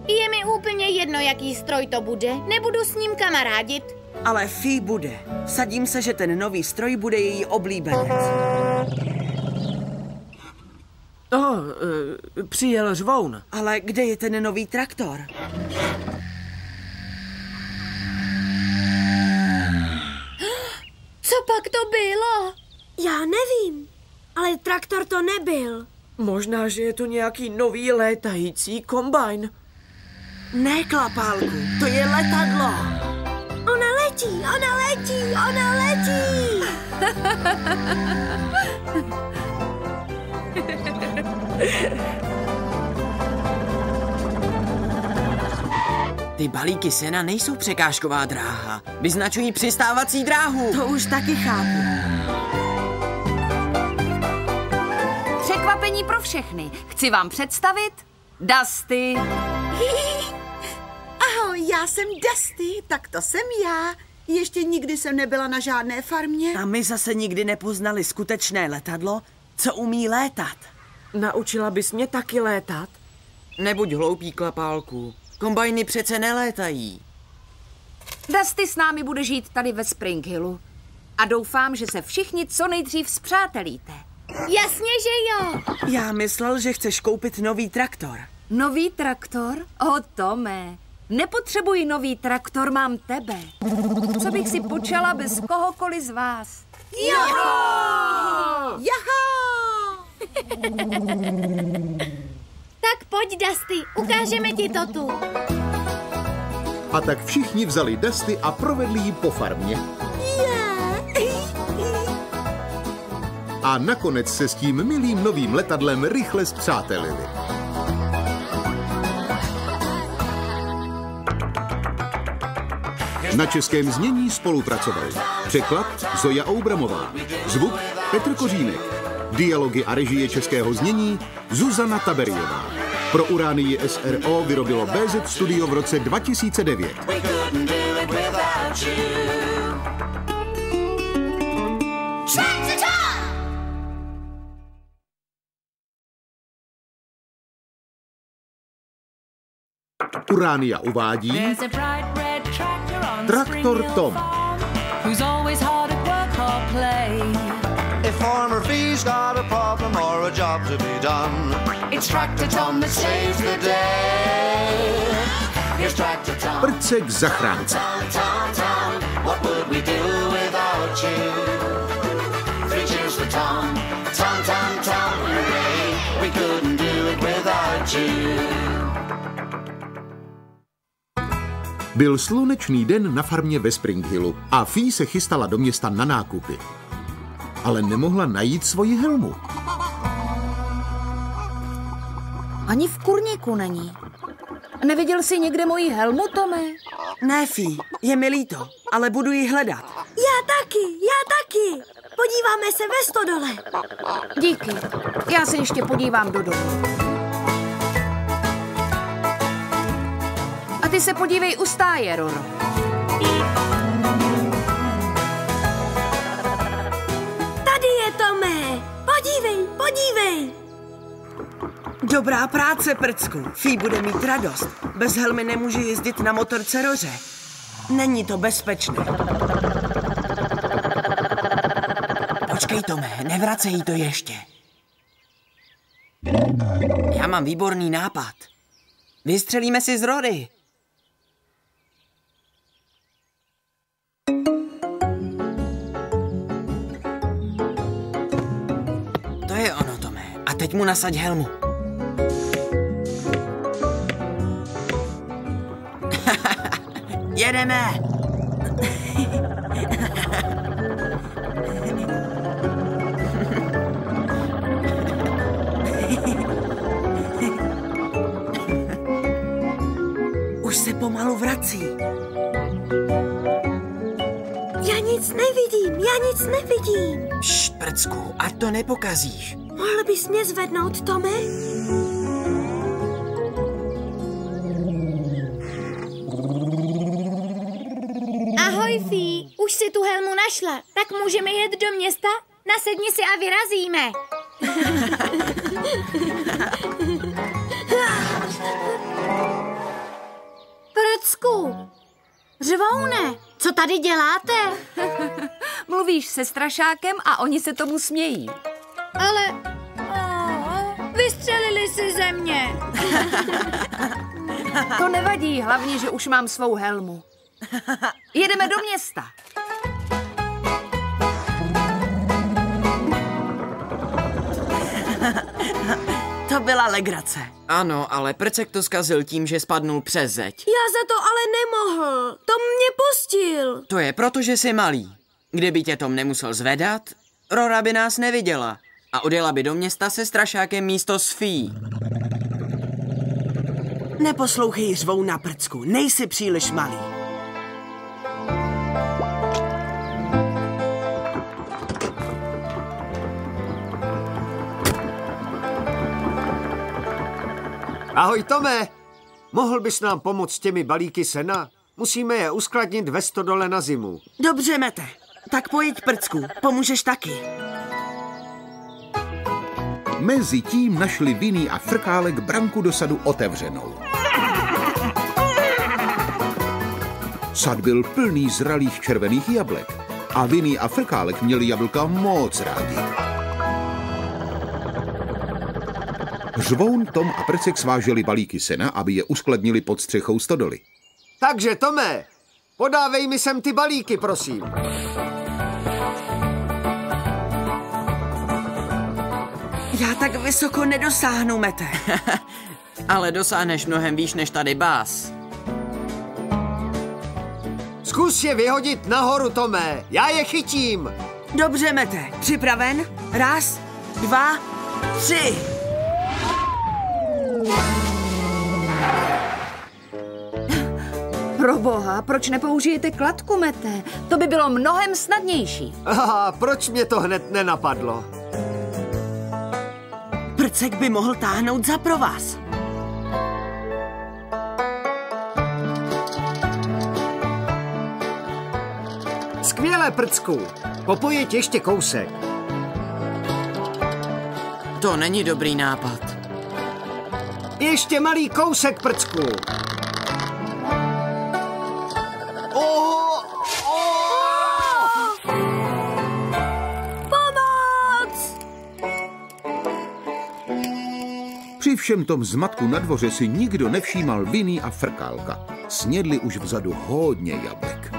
Je mi úplně jedno, jaký stroj to bude. Nebudu s ním kamarádit. Ale Fí bude. Vsadím se, že ten nový stroj bude její oblíbenec. Přijel Řvoun. Ale kde je ten nový traktor? Co pak to bylo? Já nevím, ale traktor to nebyl. Možná, že je to nějaký nový létající kombajn. Ne, Klapálku, to je letadlo. Ona letí, ona letí, ona letí. Ty balíky sena nejsou překážková dráha. Vyznačují přistávací dráhu. To už taky chápu. Překvapení pro všechny. Chci vám představit Dusty. Ahoj, já jsem Dusty, tak to jsem já. Ještě nikdy jsem nebyla na žádné farmě. A my zase nikdy nepoznali skutečné letadlo, co umí létat. Naučila bys mě taky létat? Nebuď hloupý, Klapálku. Kombajny přece nelétají. Dusty s námi bude žít tady ve Spring Hillu. A doufám, že se všichni co nejdřív spřátelíte. Jasně, že jo. Já myslel, že chceš koupit nový traktor. Nový traktor? Tome, nepotřebuji nový traktor, mám tebe. Co bych si počala bez kohokoliv z vás? Joho! Joho! Tak pojď, Dusty, ukážeme ti to tu. A tak všichni vzali Dusty a provedli ji po farmě. A nakonec se s tím milým novým letadlem rychle spřátelili. Na českém znění spolupracovali překlad Zoja Oubramová, zvuk Petr Kořínek, dialogy a režie českého znění Zuzana Taberiová. Pro Uránii SRO vyrobilo BZ Studio v roce 2009. Uránia uvádí Traktor Tom. If Farmer Fee's got a problem or a job to be done, it's Tractor Tom that saves the day. Here's Tractor Tom. Prcek zachránce. Tom, Tom, what would we do without you? 3 cheers for Tom, Tom, Tom, Tom, hooray. We couldn't do it without you. Byl slunečný den na farmě ve Spring Hillu a Fee se chystala do města na nákupy. Ale nemohla najít svoji helmu. Ani v kurníku není. Neviděl jsi někde moji helmu, Tome? Ne, Fee, je mi líto, ale budu ji hledat. Já taky. Podíváme se ve stodole. Díky. Já se ještě podívám do domu. A ty se podívej u stáje, Roro. Tady je, Tome. Podívej. Dobrá práce, Prcku. Fee bude mít radost. Bez helmy nemůže jezdit na motorce Roře. Není to bezpečné. Počkej, Tome, nevracej to ještě. Já mám výborný nápad. Vystřelíme si z Rory. To je ono, Tome. A teď mu nasaď helmu. Jedeme! Už se pomalu vrací. Já nic nevidím. Št, prcku, ať to nepokazíš. Mohl bys mě zvednout, Tome? Ahoj, Fí, už si tu helmu našla, tak můžeme jet do města? Nasedni si a vyrazíme. Prcku, Řvoune, co tady děláte? Mluvíš se strašákem a oni se tomu smějí. Ale vystřelili si ze mě. To nevadí, hlavně, že už mám svou helmu. Jedeme do města. To byla legrace. Ano, ale prcek to zkazil tím, že spadnul přes zeď. Já za to ale nemohl. Tom mě pustil. To je proto, že jsi malý. Kdyby tě Tom nemusel zvedat, Rora by nás neviděla a odjela by do města se strašákem místo s Fí. Neposlouchej Řvouna, prcku, nejsi příliš malý. Ahoj, Tome! Mohl bys nám pomoct s těmi balíky sena? Musíme je uskladnit ve stodole na zimu. Dobře, Mete. Tak pojď, prcku, pomůžeš taky. Mezi tím našli Vinny a Frkálek branku do sadu otevřenou. Sad byl plný zralých červených jablek a Vinny a Frkálek měli jablka moc rádi. Řvoun, Tom a Prcek sváželi balíky sena, aby je uskladnili pod střechou stodoly. Takže, Tome, podávej mi sem ty balíky, prosím. Já tak vysoko nedosáhnu, Mete. Ale dosáhneš mnohem výš než tady Bás. Zkus je vyhodit nahoru, Tome. Já je chytím. Dobře, Mete. Připraven? 1, 2, 3. Proboha, proč nepoužijete kladku, Mete? To by bylo mnohem snadnější. Aha, proč mě to hned nenapadlo? Prcek by mohl táhnout za provaz. Skvělé, Prcku. Popojeď ještě kousek. To není dobrý nápad. Ještě malý kousek, Prcku. Při všem tom zmatku na dvoře si nikdo nevšímal Vinny a Frkálka. Snědli už vzadu hodně jablek.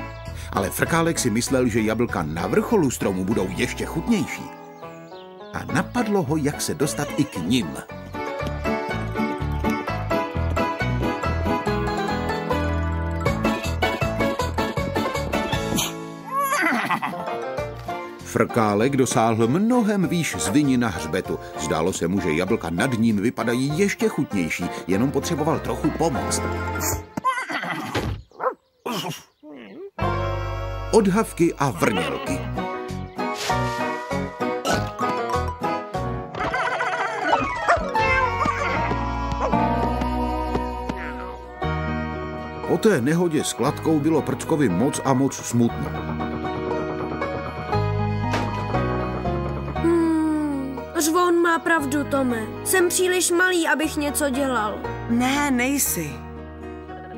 Ale Frkálek si myslel, že jablka na vrcholu stromu budou ještě chutnější. A napadlo ho, jak se dostat i k nim. Frkálek dosáhl mnohem výš z Vinny na hřbetu. Zdálo se mu, že jablka nad ním vypadají ještě chutnější, jenom potřeboval trochu pomoct. Odhavky a vrnělky. Po té nehodě s kladkou bylo Prckovi moc a moc smutno. Řvoun má pravdu, Tome. Jsem příliš malý, abych něco dělal. Ne, nejsi.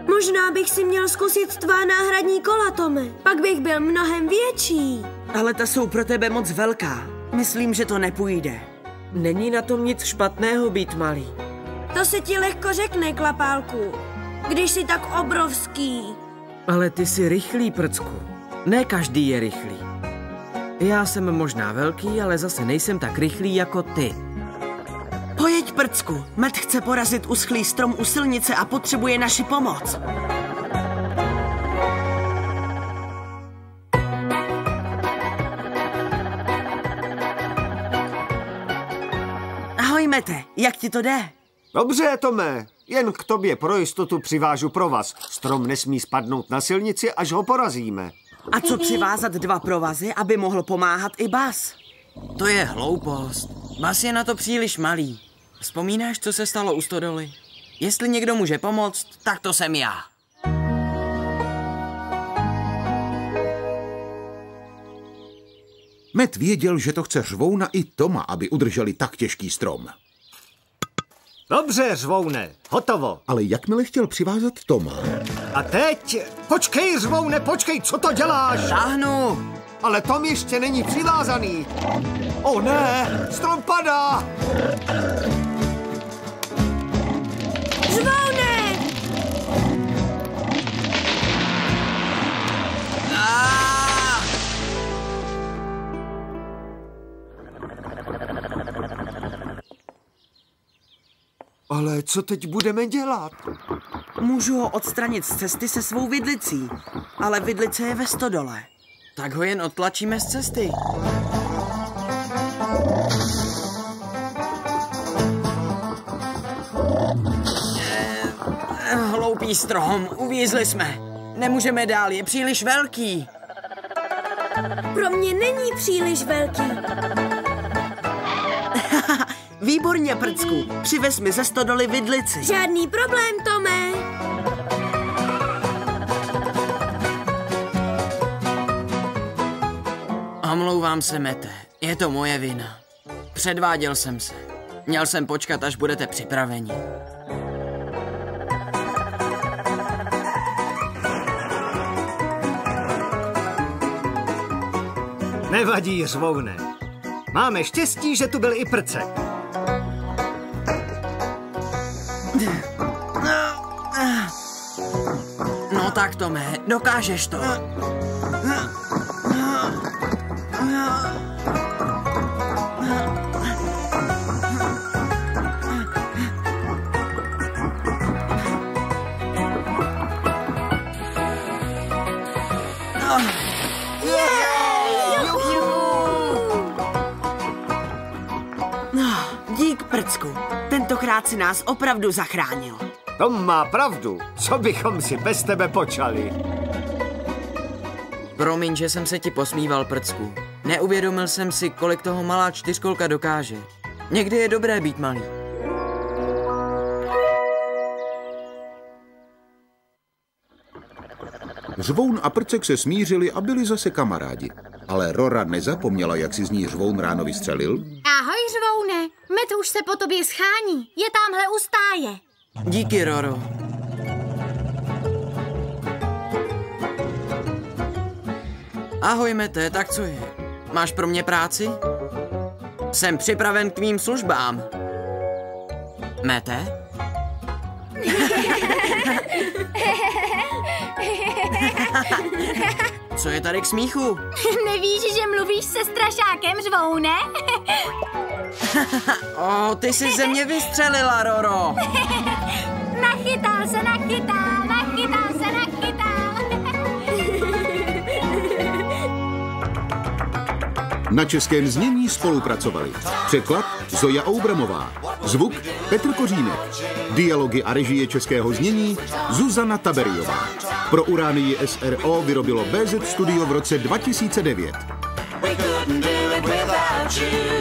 Možná bych si měl zkusit tvá náhradní kola, Tome. Pak bych byl mnohem větší. Ale ta jsou pro tebe moc velká. Myslím, že to nepůjde. Není na tom nic špatného být malý. To se ti lehko řekne, Klapálku, když jsi tak obrovský. Ale ty jsi rychlý, Prcku. Ne každý je rychlý. Já jsem možná velký, ale zase nejsem tak rychlý jako ty. Pojeď, Prcku. Met chce porazit uschlý strom u silnice a potřebuje naši pomoc. Ahoj, Mete. Jak ti to jde? Dobře, Tome. Jen k tobě pro jistotu přivážu provaz. Strom nesmí spadnout na silnici, až ho porazíme. A co přivázat 2 provazy, aby mohl pomáhat i Bas? To je hloupost. Bas je na to příliš malý. Vzpomínáš, co se stalo u stodoly? Jestli někdo může pomoct, tak to jsem já. Met věděl, že to chce Řvouna i Toma, aby udrželi tak těžký strom. Dobře, Řvoune, hotovo. Ale jakmile chtěl přivázat Toma... A teď? Počkej, Řvoune, počkej, co to děláš? Táhnu! Ale Tom ještě není přivázaný. O ne, strom padá! Řvoune! Ale co teď budeme dělat? Můžu ho odstranit z cesty se svou vidlicí, ale vidlice je ve stodole. Tak ho jen odtlačíme z cesty. Hloupý strom, uvízli jsme. Nemůžeme dál, je příliš velký. Pro mě není příliš velký. Výborně, Prcku. Přivez mi ze stodoly vidlici. Žádný problém, Tome. Omlouvám se, Mete. Je to moje vina. Předváděl jsem se. Měl jsem počkat, až budete připraveni. Nevadí, Řvoune. Máme štěstí, že tu byl i Prcek. No tak, Tome, dokážeš to. Dík, Prcku. Tentokrát si nás opravdu zachránil. Tom má pravdu. Co bychom si bez tebe počali? Promiň, že jsem se ti posmíval, Prcku. Neuvědomil jsem si, kolik toho malá 4kolka dokáže. Někdy je dobré být malý. Řvoun a Prcek se smířili a byli zase kamarádi. Ale Rora nezapomněla, jak si z ní Řvoun ráno vystřelil. Ahoj, Řvoune. Met už se po tobě schání. Je tamhle u stáje. Díky, Roro. Ahoj, Mete, tak co je? Máš pro mě práci? Jsem připraven k tvým službám. Mete? Co je tady k smíchu? Nevíš, že mluvíš se strašákem, Řvoune? Ty jsi ze mě vystřelila, Roro. Nachytal se, nachytal, nachytal se, nachytal. Na českém znění spolupracovali překlad Zoja Oubramová, zvuk Petr Kořínek, dialogy a režie českého znění Zuzana Taberiová. Pro Uránii SRO vyrobilo BZ Studio v roce 2009. We couldn't do it without you.